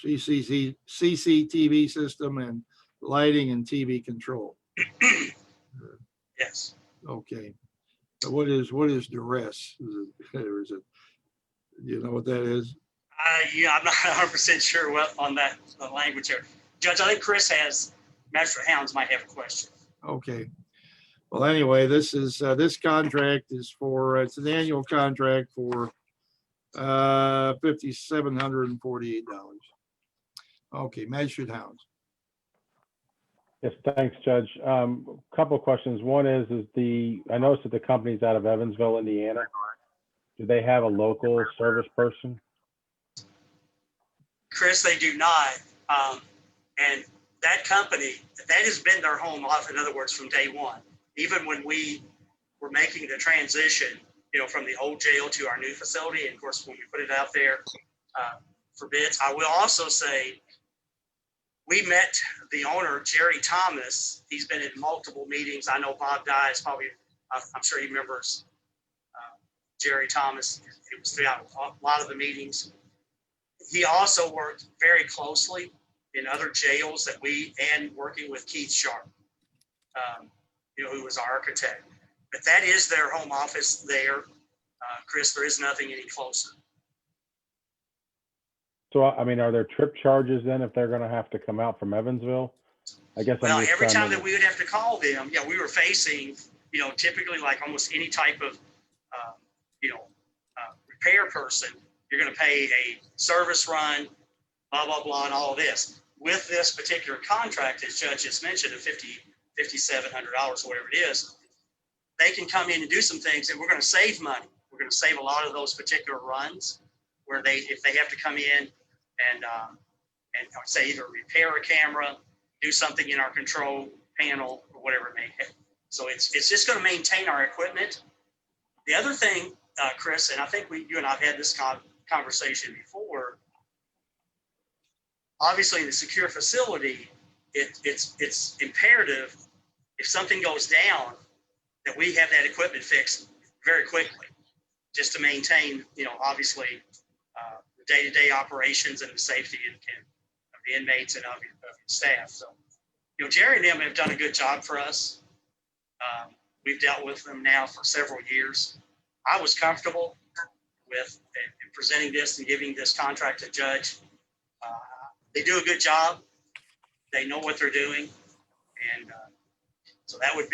CCTV system and lighting and TV control. Yes. Okay. So what is duress? Is it, do you know what that is? Yeah, I'm not 100% sure what on that language there. Judge, I think Chris Master Hounds might have a question. Okay. Well, anyway, this is this contract is for it's an annual contract for $5,748. Okay, Magistrate Hounds. Yes, thanks, Judge. Couple of questions. One is I noticed that the company's out of Evansville, Indiana. Do they have a local service person? Chris, they do not. And that company, that has been their home off, in other words, from day one. Even when we were making the transition, from the old jail to our new facility, and of course, when we put it out there for bids, I will also say, we met the owner, Jerry Thomas. He's been in multiple meetings. I know Bob Dye is probably, I'm sure he remembers Jerry Thomas. He was throughout a lot of the meetings. He also worked very closely in other jails and working with Keith Sharp, who was our architect. But that is their home office there. Chris, there is nothing any closer. So, I mean, are there trip charges then if they're gonna have to come out from Evansville? I guess Well, I'm just every trying time to. that we would have to call them, yeah, we were facing, typically like almost any type of, repair person, you're going to pay a service run, blah, blah, blah, and all of this. With this particular contract, as Judge just mentioned, of $5,700, whatever it is, they can come in and do some things and we're going to save money. We're going to save a lot of those particular runs where if they have to come in and say either repair a camera, do something in our control panel or whatever it may be. So it's just going to maintain our equipment. The other thing, Chris, and I think you and I have had this conversation before. Obviously, in a secure facility, it's imperative if something goes down that we have that equipment fixed very quickly, just to maintain, obviously, the day-to-day operations and the safety of the inmates and of your staff. So, Jerry and them have done a good job for us. We've dealt with them now for several years. I was comfortable with presenting this and giving this contract to Judge. They do a good job. They know what they're doing, and so that would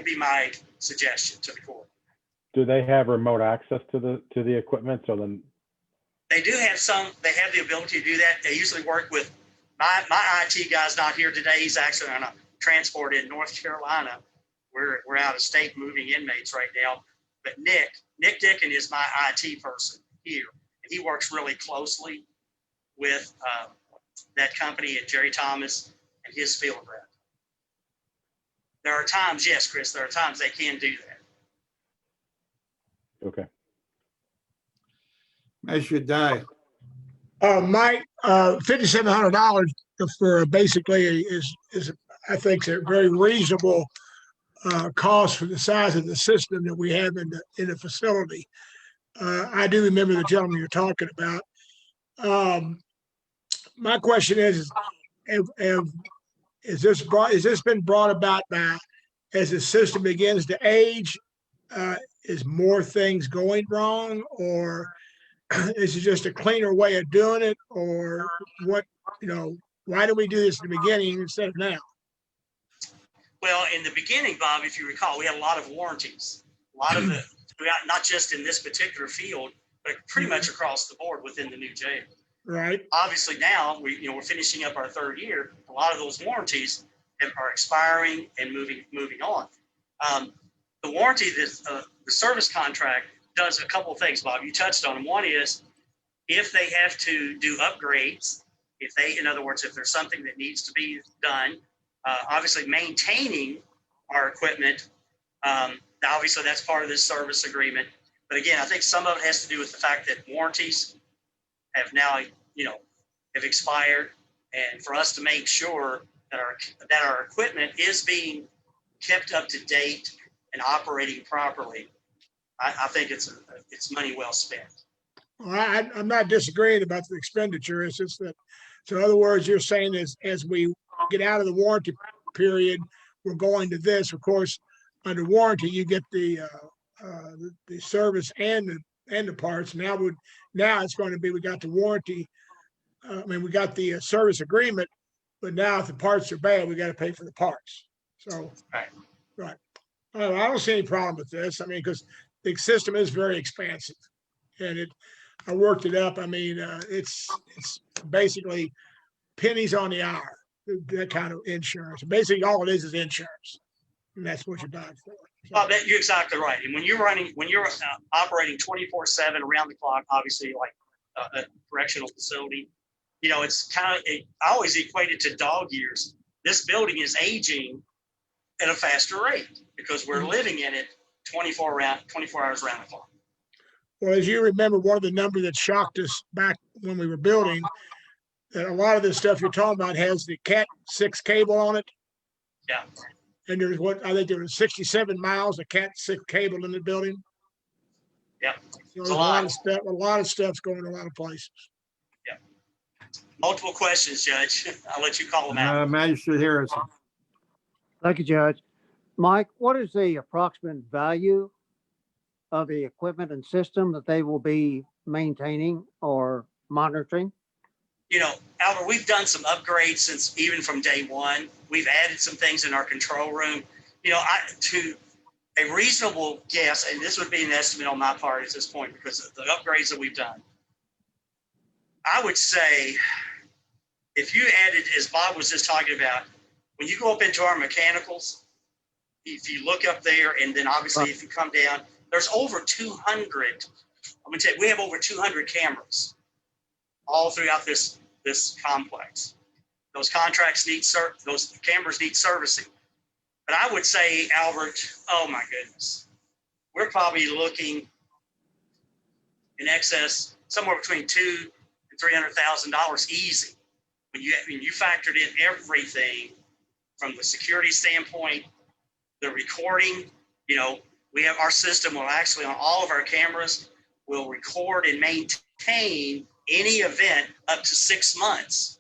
be my suggestion to the court. Do they have remote access to the equipment? So then. They do have they have the ability to do that. They usually work with my IT guy's not here today. He's actually on a transport in North Carolina. We're out of state moving inmates right now. But Nick Dickin is my IT person here. And he works really closely with that company and Jerry Thomas and his field rep. There are times, yes, Chris, there are times they can do that. Okay. Measure die. Mike, $5,700 for basically is I think a very reasonable cost for the size of the system that we have in the facility. I do remember the gentleman you're talking about. My question is this been brought about by as the system begins to age? Is more things going wrong, or is it just a cleaner way of doing it, or what? Why do we do this in the beginning instead of now? Well, in the beginning, Bob, if you recall, we had a lot of warranties. A lot of it, not just in this particular field, but pretty much across the board within the new jail. Right. Obviously, now we're finishing up our third year. A lot of those warranties are expiring and moving on. The warranty, the service contract does a couple of things, Bob. You touched on them. One is if they have to do upgrades, in other words, if there's something that needs to be done, obviously maintaining our equipment, obviously that's part of this service agreement. But again, I think some of it has to do with the fact that warranties have now, have expired, and for us to make sure that our equipment is being kept up to date and operating properly, I think it's money well spent. Well, I'm not disagreeing about the expenditure. It's just that, so in other words, you're saying as we get out of the warranty period, we're going to this. Of course, under warranty, you get the service and the parts. Now it's going to be, we got the warranty. We got the service agreement, but now if the parts are bad, we got to pay for the parts. So, right. I don't see any problem with this. Because the system is very expansive, and I worked it up. It's basically pennies on the hour, that kind of insurance. Basically, all it is insurance, and that's what you're buying for. Well, you're exactly right. And when you're operating 24/7 around the clock, obviously like a correctional facility, it's kind of, I always equate it to dog years. This building is aging at a faster rate because we're living in it 24 hours around the clock. Well, as you remember, one of the numbers that shocked us back when we were building, that a lot of this stuff you're talking about has the Cat 6 cable on it. Yeah. And there's I think there was 67 miles of Cat 6 cable in the building. Yeah. So there's a lot of stuff's going in a lot of places. Yeah. Multiple questions, Judge. I'll let you call them out. Magistrate Harrison. Thank you, Judge. Mike, what is the approximate value of the equipment and system that they will be maintaining or monitoring? You know, Albert, we've done some upgrades since even from day one. We've added some things in our control room. You know, to a reasonable guess, and this would be an estimate on my part at this point because of the upgrades that we've done. I would say if you added, as Bob was just talking about, when you go up into our mechanicals, if you look up there and then obviously if you come down, there's over 200, I'm gonna tell you, we have over 200 cameras all throughout this complex. Those contracts need those cameras need servicing. But I would say, Albert, oh my goodness, we're probably looking in excess somewhere between $200,000 and $300,000 easy when you factored in everything from the security standpoint, the recording. You know, we have our system will actually on all of our cameras will record and maintain any event up to 6 months,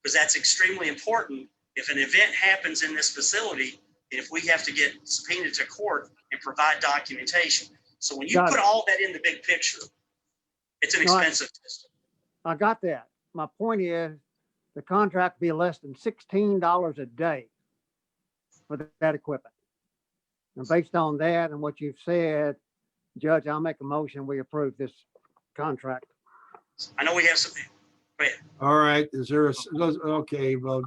because that's extremely important. If an event happens in this facility, if we have to get subpoenaed to court and provide documentation. So when you put all that in the big picture, it's an expensive system. I got that. My point is the contract be less than $16 a day for that equipment. And based on that and what you've said, Judge, I'll make a motion. We approve this contract. I know we have some. Go ahead. All right, is there a, okay, well,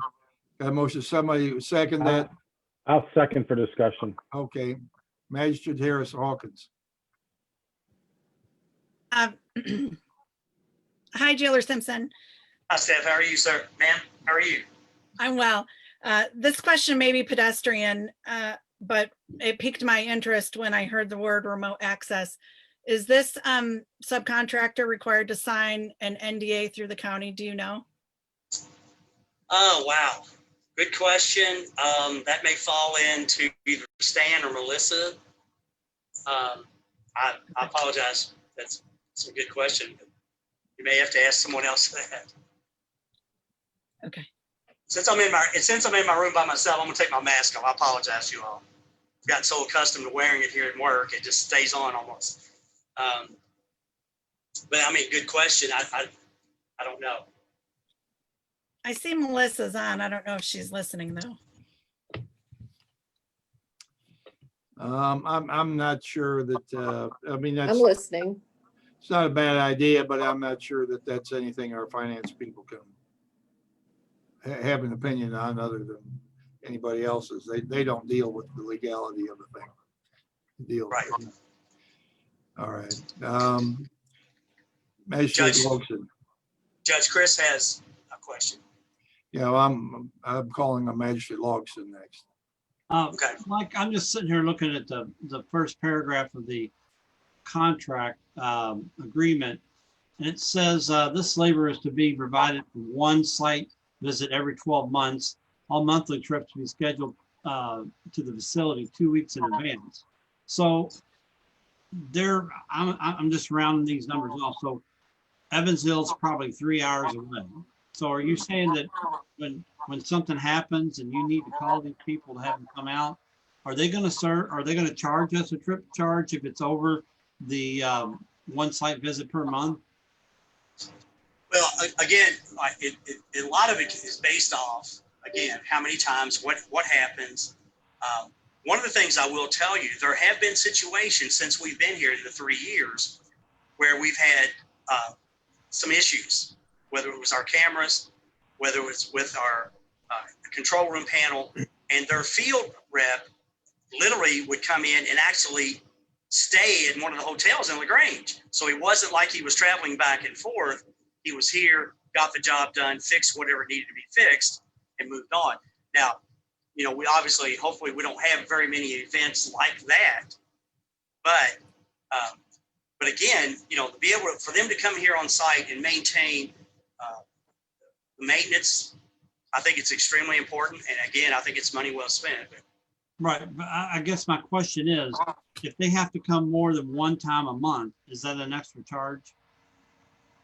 got a motion, somebody second that? I'll second for discussion. Okay, Magistrate Harris Hawkins. Hi, Jailer Simpson. Hi, Steph. How are you, sir? Ma'am, how are you? I'm well. This question may be pedestrian, but it piqued my interest when I heard the word remote access. Is this subcontractor required to sign an NDA through the county? Do you know? Oh, wow. Good question. That may fall into either Stan or Melissa. I apologize. That's a good question. You may have to ask someone else that. Okay. Since I'm in my room by myself, I'm gonna take my mask off. I apologize to you all. I've gotten so accustomed to wearing it here at work, it just stays on almost. But I mean, good question. I don't know. I see Melissa's on. I don't know if she's listening though. I'm not sure that, I mean, I'm that's, listening. it's not a bad idea, but I'm not sure that that's anything our finance people can have an opinion on other than anybody else's. They don't deal with the legality of the thing. Deal. Right. All right. Magistrate Wilson. Judge Chris has a question. Yeah, I'm calling on Magistrate Logson next. Okay. Mike, I'm just sitting here looking at the first paragraph of the contract agreement. And it says this labor is to be provided for one site visit every 12 months. All monthly trips to be scheduled to the facility 2 weeks in advance. So I'm just rounding these numbers off. So Evansville's probably 3 hours away. So are you saying that when something happens and you need to call these people to have them come out, are they going to charge us a trip charge if it's over the one site visit per month? Well, again, a lot of it is based off, again, how many times, what happens. One of the things I will tell you, there have been situations since we've been here in the 3 years where we've had some issues, whether it was our cameras, whether it was with our control room panel, and their field rep literally would come in and actually stay in one of the hotels in LaGrange. So it wasn't like he was traveling back and forth. He was here, got the job done, fixed whatever needed to be fixed, and moved on. Now, you know, we obviously, hopefully we don't have very many events like that, but again, you know, to be able for them to come here on site and maintain the maintenance, I think it's extremely important. And again, I think it's money well spent. Right, but I guess my question is, if they have to come more than one time a month, is that an extra charge?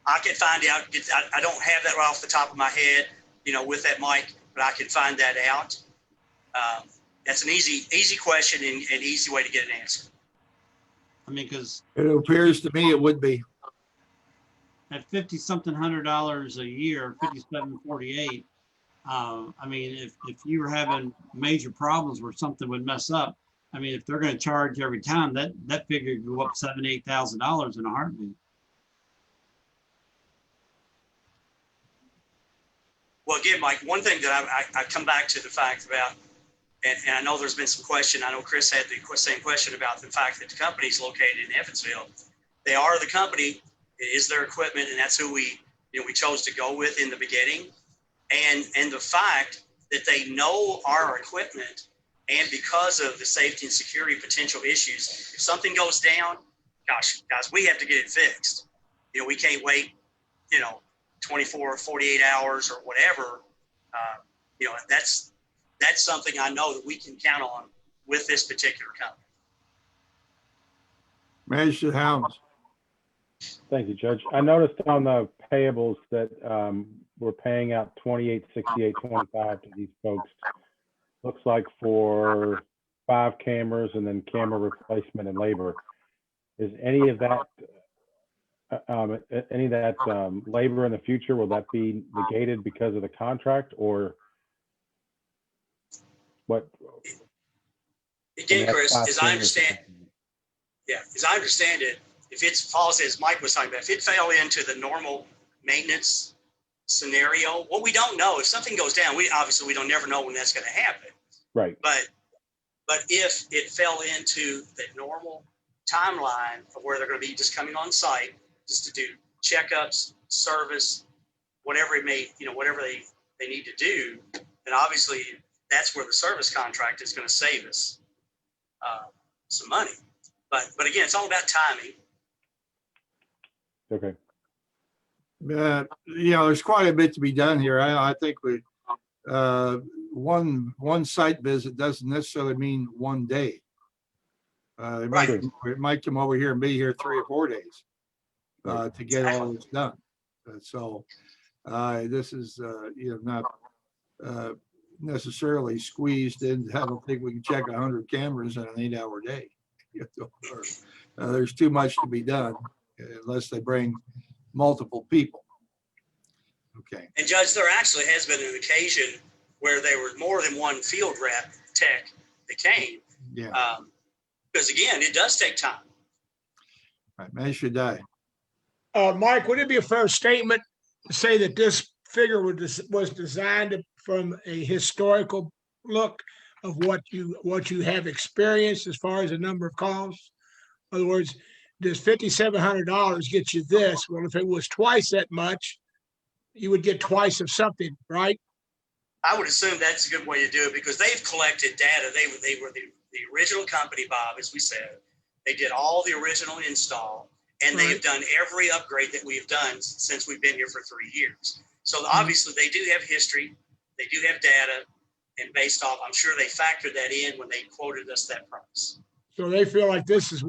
I can find out. I don't have that right off the top of my head, you know, with that mic, but I can find that out. That's an easy question and an easy way to get an answer. I mean, because It appears to me it would be. at 50 something $100 a year, 57.48. I mean, if you were having major problems where something would mess up, I mean, if they're going to charge every time, that figure could go up $7,000, $8,000 in a heartbeat. Well, again, Mike, one thing that I come back to the fact about, and I know there's been some question. I know Chris had the same question about the fact that the company's located in Evansville. They are the company. It is their equipment, and that's who we chose to go with in the beginning. And the fact that they know our equipment, and because of the safety and security potential issues, if something goes down, gosh, guys, we have to get it fixed. We can't wait, 24 or 48 hours or whatever. That's something I know that we can count on with this particular company. Magistrate Helms. Thank you, Judge. I noticed on the payables that we're paying out $28.68.25 to these folks. Looks like for 5 cameras and then camera replacement and labor. Is any of that labor in the future, will that be negated because of the contract, or what? Again, Chris, as I understand it, if it falls, as Mike was talking about, if it fell into the normal maintenance scenario, what we don't know, if something goes down, we don't never know when that's going to happen. Right. But if it fell into the normal timeline of where they're going to be just coming on site just to do checkups, service, whatever it may, whatever they need to do, then obviously that's where the service contract is going to save us some money. But again, it's all about timing. Okay. There's quite a bit to be done here. I think one site visit doesn't necessarily mean one day. It might come over here and be here 3 or 4 days to get all this done. So this is not necessarily squeezed in. I don't think we can check 100 cameras in an 8-hour day. There's too much to be done unless they bring multiple people. Okay. And Judge, there actually has been an occasion where there were more than one field rep tech that came. Yeah. Because again, it does take time. Right. Man should die. Mike, would it be a fair statement to say that this figure was designed from a historical look of what you have experienced as far as the number of calls? In other words, does $5,700 get you this? Well, if it was twice that much, you would get twice of something, right? I would assume that's a good way to do it because they've collected data. They were the original company, Bob, as we said. They did all the original install, and they have done every upgrade that we've done since we've been here for 3 years. So obviously they do have history, they do have data, and based off, I'm sure they factored that in when they quoted us that price. So they feel like this is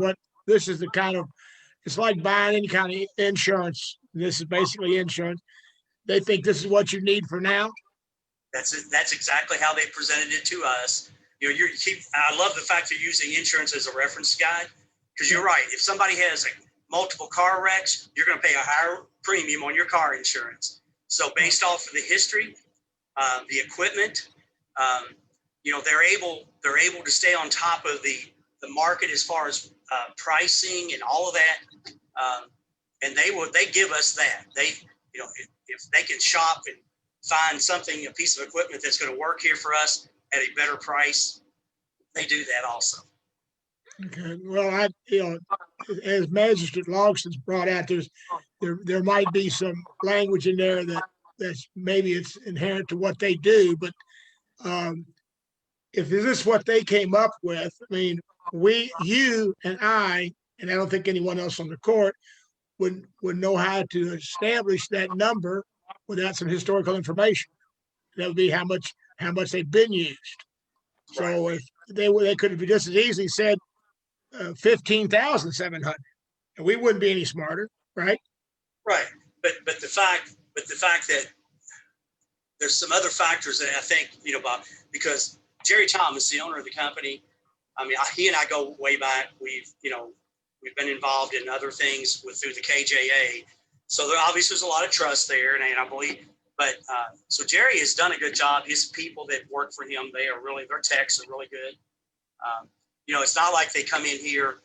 the kind of, it's like buying any kind of insurance. This is basically insurance. They think this is what you need for now. That's it. That's exactly how they presented it to us. I love the fact they're using insurance as a reference guide because you're right. If somebody has multiple car wrecks, you're going to pay a higher premium on your car insurance. So based off of the history, the equipment, they're able to stay on top of the market as far as pricing and all of that. And they give us that. If they can shop and find a piece of equipment that's going to work here for us at a better price, they do that also. Okay. Well, as Magistrate Logston's brought out, there might be some language in there that's maybe it's inherent to what they do, but if this is what they came up with, I mean, you and I don't think anyone else on the court would know how to establish that number without some historical information. That would be how much they've been used. So if they could have just as easily said 15,700, and we wouldn't be any smarter, right? Right. But the fact that there's some other factors that I think, Bob, because Jerry Thomas, the owner of the company, I mean, he and I go way back. We've been involved in other things through the KJA. So there obviously is a lot of trust there, and I believe. But so Jerry has done a good job. His people that work for him, their techs are really good. It's not like they come in here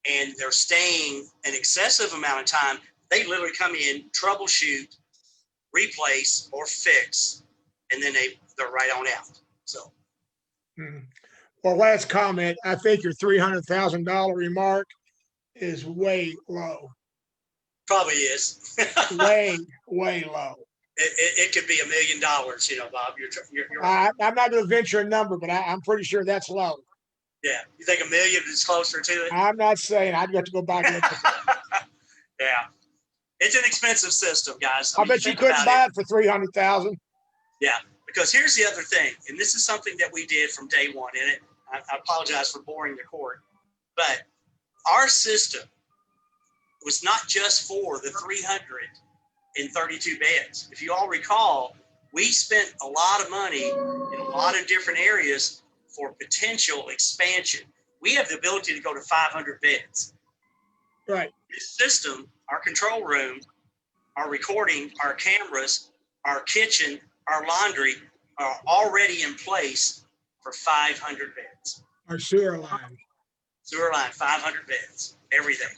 and they're staying an excessive amount of time. They literally come in, troubleshoot, replace, or fix, and then they're right on out. So. Well, last comment, I think your $300,000 remark is way low. Probably is. way low. It could be $1 million, Bob. You're right. I'm not going to venture a number, but I'm pretty sure that's low. Yeah. You think $1 million is closer to it? I'm not saying. I'd have to go back and look at it. Yeah. It's an expensive system, guys. I bet you couldn't buy it for $300,000. Yeah. Because here's the other thing, and this is something that we did from day one in it. I apologize for boring the court, but our system was not just for the 332 beds. If you all recall, we spent a lot of money in a lot of different areas for potential expansion. We have the ability to go to 500 beds. Right. This system, our control room, our recording, our cameras, our kitchen, our laundry are already in place for 500 beds. Our sewer line. 500 beds, everything.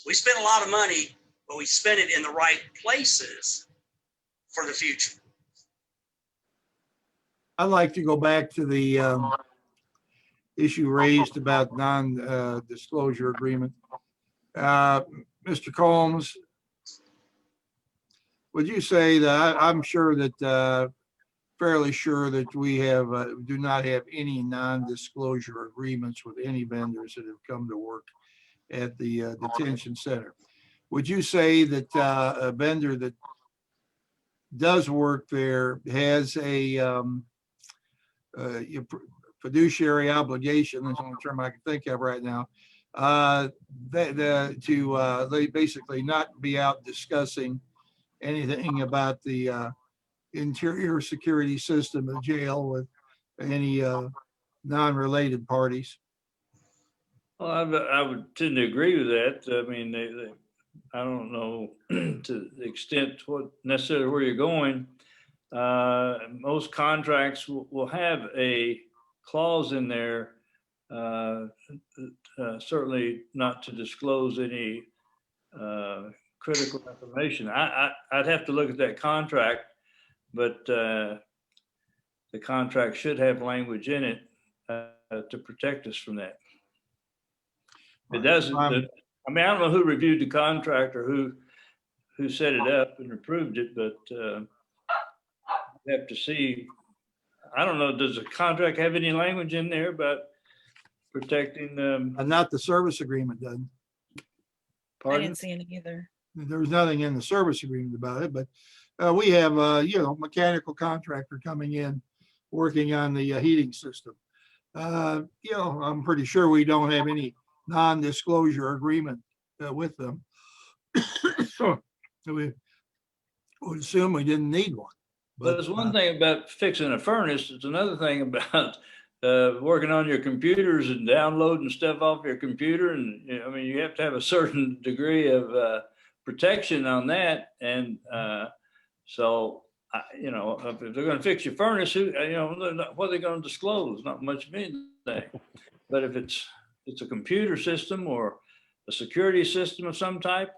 We spent a lot of money, but we spent it in the right places for the future. I'd like to go back to the issue raised about non-disclosure agreement. Mr. Combs, would you say that I'm sure that fairly sure that we do not have any non-disclosure agreements with any vendors that have come to work at the detention center. Would you say that a vendor that does work there has a fiduciary obligation, that's the only term I can think of right now, to basically not be out discussing anything about the interior security system of jail with any non-related parties? Well, I would tend to agree with that. I mean, I don't know to the extent necessarily where you're going. Most contracts will have a clause in there, certainly not to disclose any critical information. I'd have to look at that contract, but the contract should have language in it to protect us from that. It doesn't. I mean, I don't know who reviewed the contract or who set it up and approved it, but you have to see. I don't know. Does the contract have any language in there about protecting? Not the service agreement doesn't. I didn't see any either. There was nothing in the service agreement about it, but we have mechanical contractor coming in working on the heating system. I'm pretty sure we don't have any non-disclosure agreement with them. So we would assume we didn't need one. But there's one thing about fixing a furnace. It's another thing about working on your computers and downloading stuff off your computer. And I mean, you have to have a certain degree of protection on that. And so, if they're going to fix your furnace, what are they going to disclose? Not much of anything. But if it's a computer system or a security system of some type,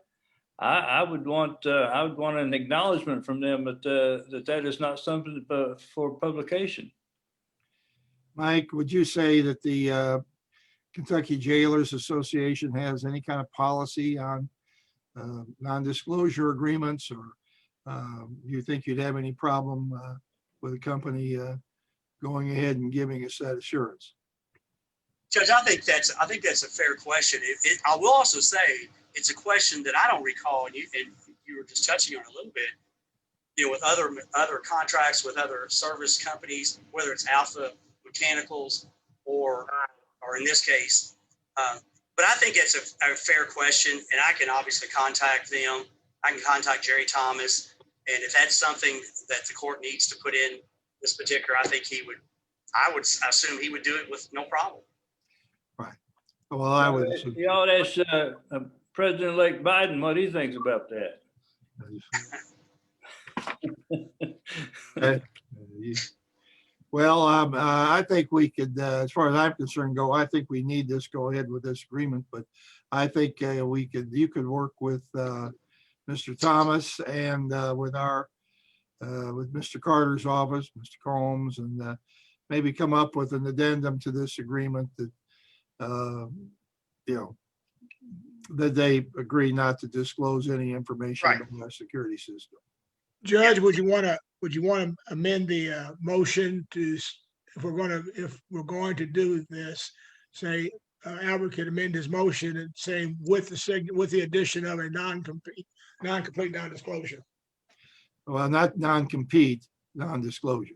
I would want an acknowledgement from them that is not something for publication. Mike, would you say that the Kentucky Jailers Association has any kind of policy on non-disclosure agreements, or do you think you'd have any problem with a company going ahead and giving us that assurance? Judge, I think that's a fair question. I will also say it's a question that I don't recall, and you were just touching on a little bit. With other contracts with other service companies, whether it's Alpha Mechanicals or in this case. But I think it's a fair question, and I can obviously contact them. I can contact Jerry Thomas, and if that's something that the court needs to put in this particular, I think I would assume he would do it with no problem. Well, I would assume. You ought to ask President-elect Biden what he thinks about that. Okay. Well, I think we could, as far as I'm concerned, I think we need this, go ahead with this agreement, but I think you could work with Mr. Thomas and with Mr. Carter's office, Mr. Combs, and maybe come up with an addendum to this agreement that, that they agree not to disclose any information Right. about our security system. Judge, would you want to amend the motion to, if we're going to do this, say, Albert could amend his motion and say with the addition of a non-complete non-disclosure. Well, not non-compete, non-disclosure.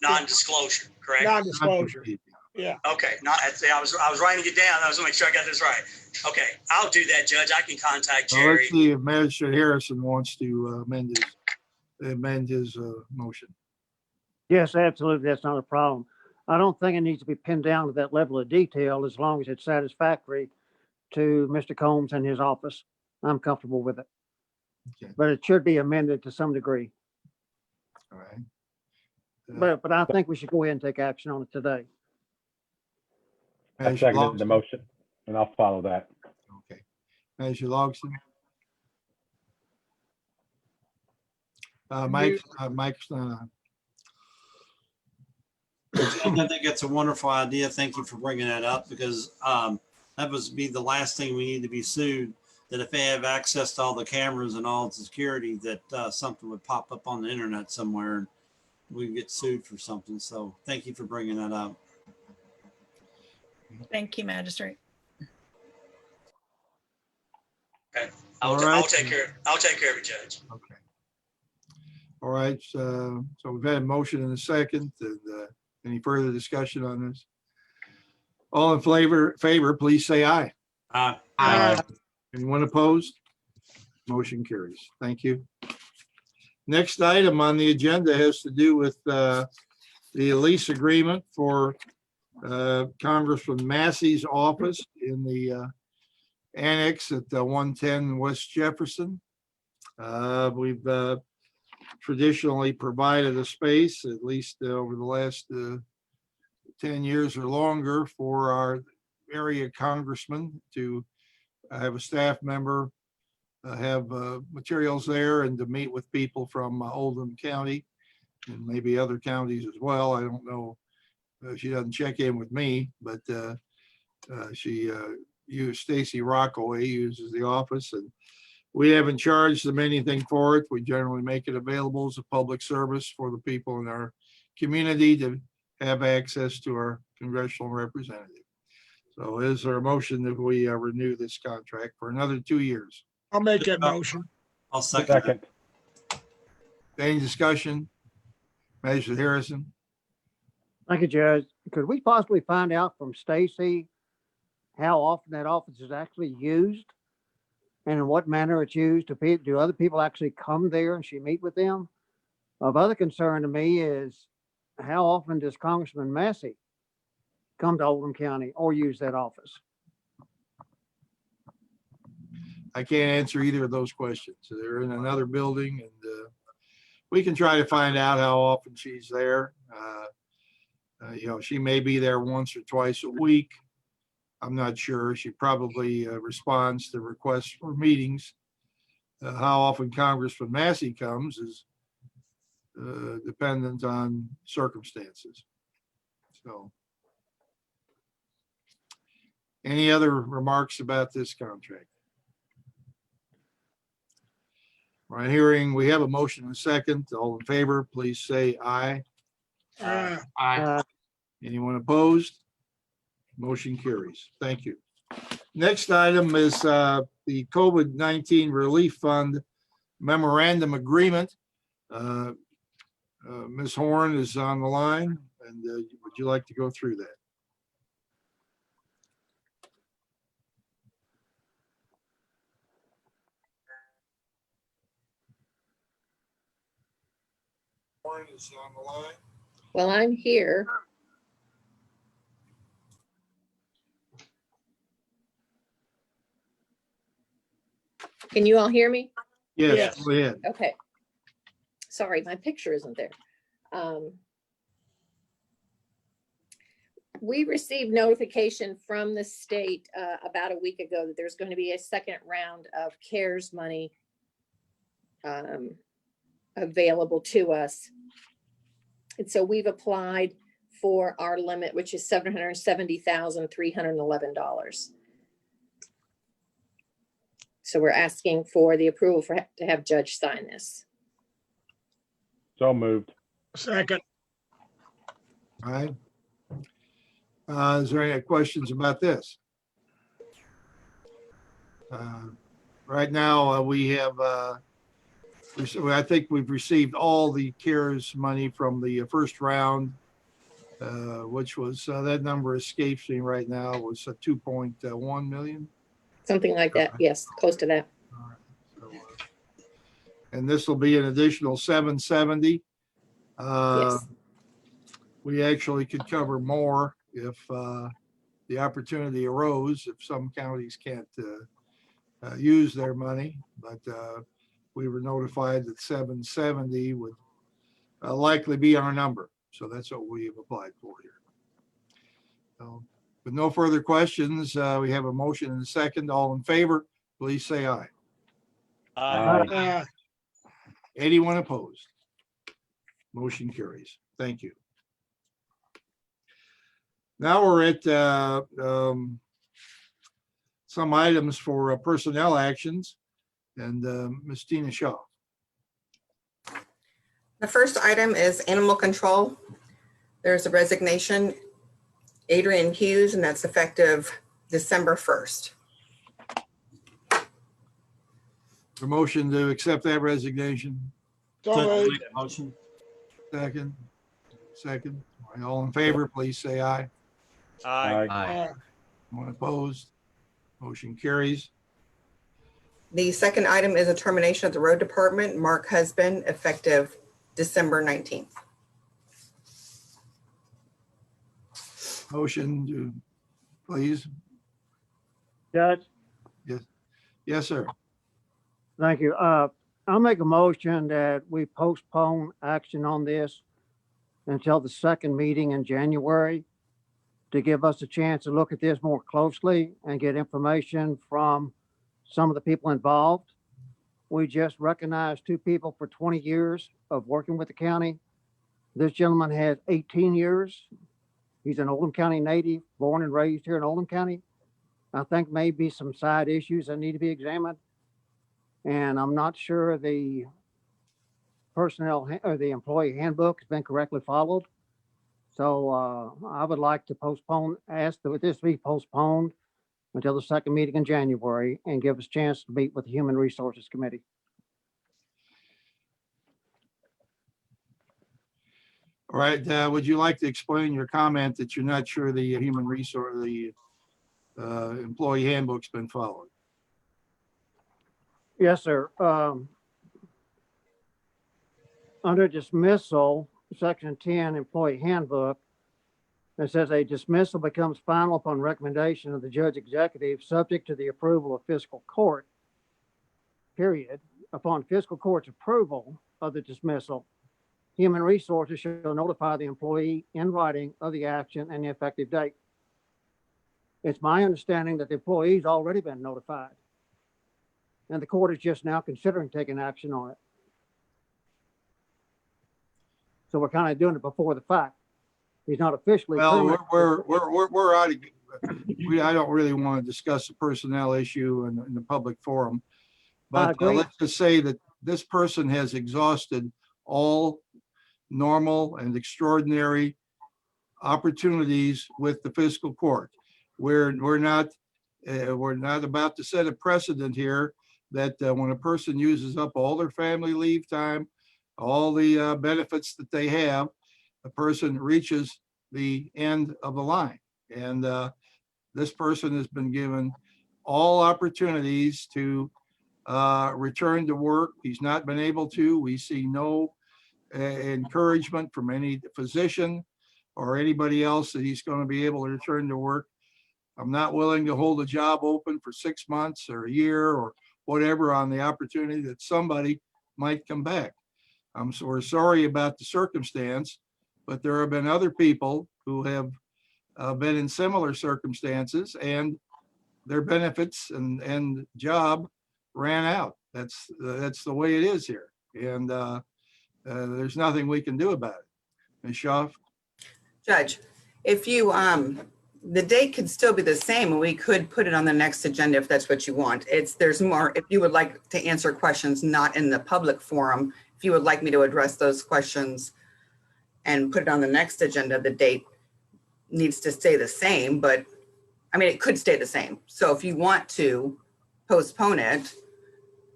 Non-disclosure, correct? Non-disclosure. Non-compete. Yeah. Okay, I was writing it down. I was gonna make sure I got this right. Okay, I'll do that, Judge. I can contact Well, Jerry. let's see if Magistrate Harrison wants to amend his motion. Yes, absolutely. That's not a problem. I don't think it needs to be pinned down to that level of detail as long as it's satisfactory to Mr. Combs and his office. I'm comfortable with it. Okay. But it should be amended to some degree. All right. But I think we should go ahead and take action on it today. I Magistrate seconded the Logsdon. motion, and I'll follow that. Okay. Magistrate Logsdon. Mike, I think it's a wonderful idea. Thank you for bringing that up, because that would be the last thing we need to be sued. That if they have access to all the cameras and all the security, that something would pop up on the internet somewhere and we get sued for something. So thank you for bringing that up. Thank you, Magistrate. Okay, All I'll right. take care of it, Judge. Okay. All right. So we've had a motion and a second. And, any further discussion on this? All in favor, please say aye. Aye. Anyone opposed? Motion carries. Thank you. Next item on the agenda has to do with the lease agreement for Congressman Massey's office in the annex at 110 West Jefferson. We've traditionally provided a space, at least over the last 10 years or longer, for our area congressman to have a staff member have materials there and to meet with people from Oldham County and maybe other counties as well. I don't know. She doesn't check in with me, but Stacy Rockaway uses the office, and we haven't charged them anything for it. We generally make it available as a public service for the people in our community to have access to our congressional representative. So is there a motion that we renew this contract for another 2 years? I'll make that motion. I'll second. Second. Any discussion? Magistrate Harrison? Thank you, Judge. Could we possibly find out from Stacy how often that office is actually used and in what manner it's used? Do other people actually come there and she meet with them? Of other concern to me is how often does Congressman Massey come to Oldham County or use that office? I can't answer either of those questions. They're in another building, and we can try to find out how often she's there. She may be there once or twice a week. I'm not sure. She probably responds to requests for meetings. How often Congressman Massey comes is dependent on circumstances. So, any other remarks about this contract? Right, hearing, we have a motion and a second. All in favor, please say aye. Anyone opposed? Motion carries. Thank you. Next item is the COVID-19 Relief Fund Memorandum Agreement. Ms. Horn is on the line, and would you like to go through that? Horn is on the line. Well, I'm here. Can you all hear me? Yes, Yes. go ahead. Okay. Sorry, my picture isn't there. We received notification from the state about a week ago that there's going to be a second round of CARES money available to us. And so we've applied for our limit, which is $770,311. So we're asking for the approval to have Judge sign this. So moved. Second. All right. Is there any questions about this? Right now, we have, I think we've received all the CARES money from the first round, which was, that number escapes me right now, was 2.1 million. Something like that. Yes, close to that. So, and this will be an additional 770. Yes. We actually could cover more if the opportunity arose, if some counties can't use their money, but we were notified that 770 would likely be our number. So that's what we have applied for here. So, with no further questions, we have a motion and a second. All in favor, please say aye. Aye. Anyone opposed? Motion carries. Thank you. Now we're at some items for personnel actions, and Ms. Tina Shaw. The first item is animal control. There's a resignation, Adrian Hughes, and that's effective December 1st. A motion to accept that resignation. So moved. Motion. Second. All in favor, please say aye. Aye. Anyone opposed? Motion carries. The second item is a termination of the road department, Mark Husband, effective December 19th. Motion to, please. Judge, Yes, sir. thank you. I'll make a motion that we postpone action on this until the second meeting in January to give us a chance to look at this more closely and get information from some of the people involved. We just recognized 2 people for 20 years of working with the county. This gentleman has 18 years. He's an Oldham County native, born and raised here in Oldham County. I think maybe some side issues that need to be examined. And I'm not sure the personnel or the employee handbook has been correctly followed. So I would like to ask that this be postponed until the second meeting in January and give us a chance to meet with the Human Resources Committee. All right. Would you like to explain your comment that you're not sure the human resource, the employee handbook's been followed? Yes, sir. Under dismissal, section 10 employee handbook, it says a dismissal becomes final upon recommendation of the judge executive, subject to the approval of fiscal court, period. Upon fiscal court's approval of the dismissal, human resources shall notify the employee in writing of the action and the effective date. It's my understanding that the employee's already been notified, and the court is just now considering taking action on it. So we're kind of doing it before the fact. He's not officially. Well, we're out of, I don't really want to discuss a personnel issue in the public forum. But let's just say that this person has exhausted all normal and extraordinary opportunities with the fiscal court. We're not about to set a precedent here that when a person uses up all their family leave time, all the benefits that they have, the person reaches the end of the line. And this person has been given all opportunities to return to work. He's not been able to. We see no encouragement from any physician or anybody else that he's going to be able to return to work. I'm not willing to hold a job open for 6 months or a year or whatever on the opportunity that somebody might come back. So we're sorry about the circumstance, but there have been other people who have been in similar circumstances and their benefits and job ran out. That's the way it is here. And there's nothing we can do about it. Ms. Schaaf? Judge, if you, the date could still be the same and we could put it on the next agenda if that's what you want. There's more, if you would like to answer questions not in the public forum, if you would like me to address those questions and put it on the next agenda, the date needs to stay the same, but I mean, it could stay the same. So if you want to postpone it,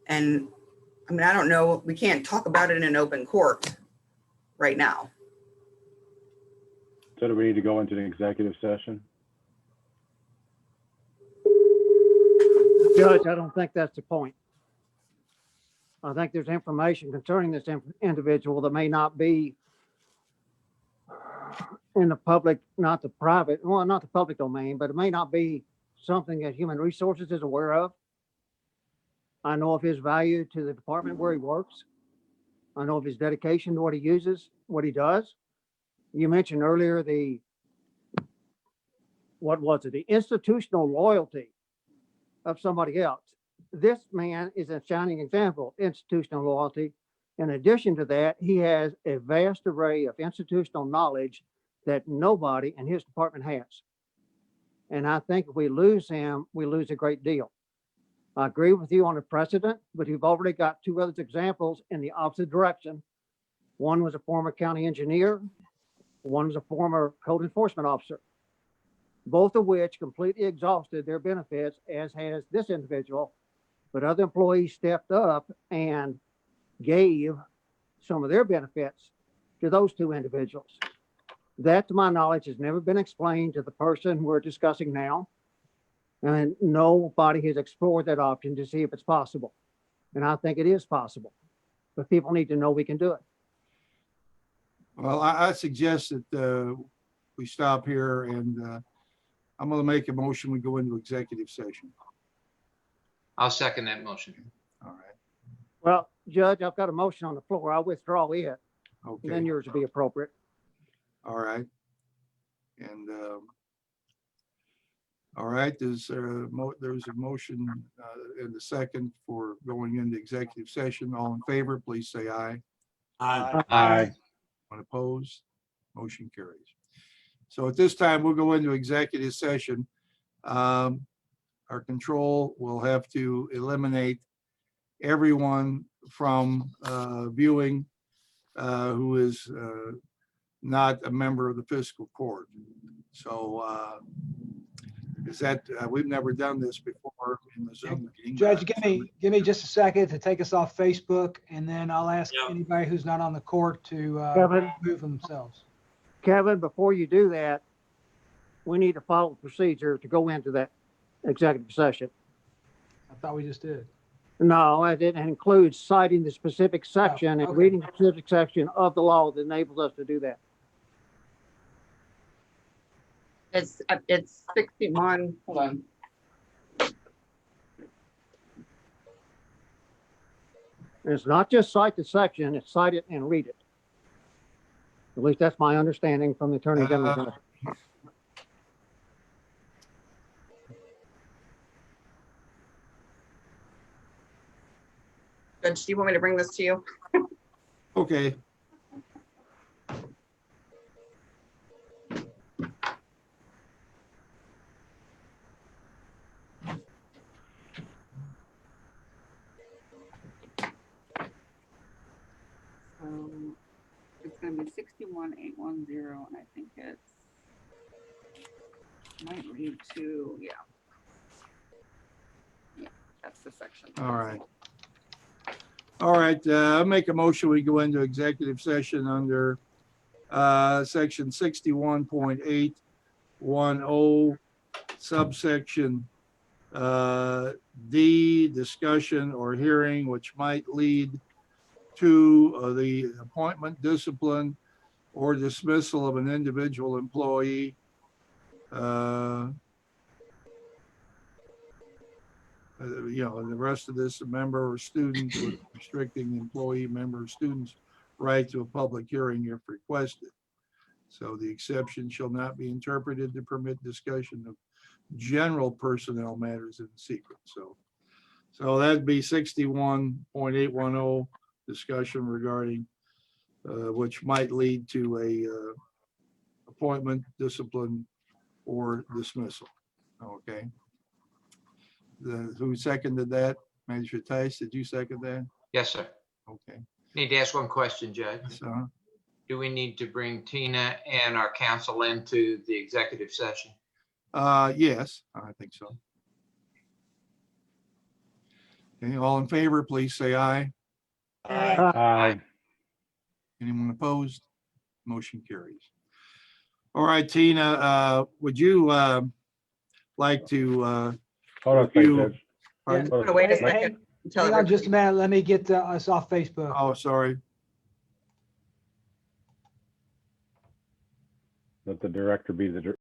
and I mean, I don't know, we can't talk about it in open court right now. So do we need to go into an executive session? Judge, I don't think that's the point. I think there's information concerning this individual that may not be in the public, not the private, well, not the public domain, but it may not be something that Human Resources is aware of. I know of his value to the department where he works. I know of his dedication to what he uses, what he does. You mentioned earlier the institutional loyalty of somebody else. This man is a shining example of institutional loyalty. In addition to that, he has a vast array of institutional knowledge that nobody in his department has. And I think if we lose him, we lose a great deal. I agree with you on the precedent, but you've already got two other examples in the opposite direction. One was a former county engineer. One was a former code enforcement officer, both of which completely exhausted their benefits, as has this individual, but other employees stepped up and gave some of their benefits to those two individuals. That, to my knowledge, has never been explained to the person we're discussing now. And nobody has explored that option to see if it's possible. And I think it is possible, but people need to know we can do it. Well, I suggest that we stop here, and I'm going to make a motion. We go into executive session. I'll second that motion. All right. Well, Judge, I've got a motion on the floor. I'll withdraw it. Okay. And then yours will be appropriate. All right. And all right, there's a motion and a second for going into executive session. All in favor, please say aye. Aye. Aye. When opposed, motion carries. So at this time, we'll go into executive session. Our control will have to eliminate everyone from viewing who is not a member of the fiscal court. So is that we've never done this before in the Zoom meeting. Judge, give me just a second to take us off Facebook, and then I'll ask anybody who's not on the court to move themselves. Kevin, before you do that, we need to follow the procedure to go into that executive session. I thought we just did. No, it includes citing the specific section and reading the specific section of the law that enables us to do that. It's 61, hold on. And it's not just cite the section, it's cite it and read it. At least that's my understanding from the Attorney General's office. Judge, do you want me to bring this to you? Okay. It's going to be 61810, and I think it's might read to, yeah, that's the section. All right. All right, I'll make a motion. We go into executive session under section 61.810 subsection D, discussion or hearing which might lead to the appointment, discipline, or dismissal of an individual employee. the rest of this, a member or student with restricting the employee, member, or student's right to a public hearing if requested. So the exception shall not be interpreted to permit discussion of general personnel matters in secret. So that'd be 61.810 discussion regarding which might lead to a appointment, discipline, or dismissal. Okay. Who seconded that? Manager Tice, did you second that? Yes, sir. Okay. Need to ask one question, Judge. So, Do we need to bring Tina and our counsel into the executive session? yes, I think so. Okay, all in favor, please say aye. Aye. Anyone opposed? Motion carries. All right, Tina, would you like to Hold on a second, review? Judge. Pardon? Hold on. Wait a Let- second. until Hang on just a everybody- minute. Let me get us off Facebook. Oh, sorry. Let the director be the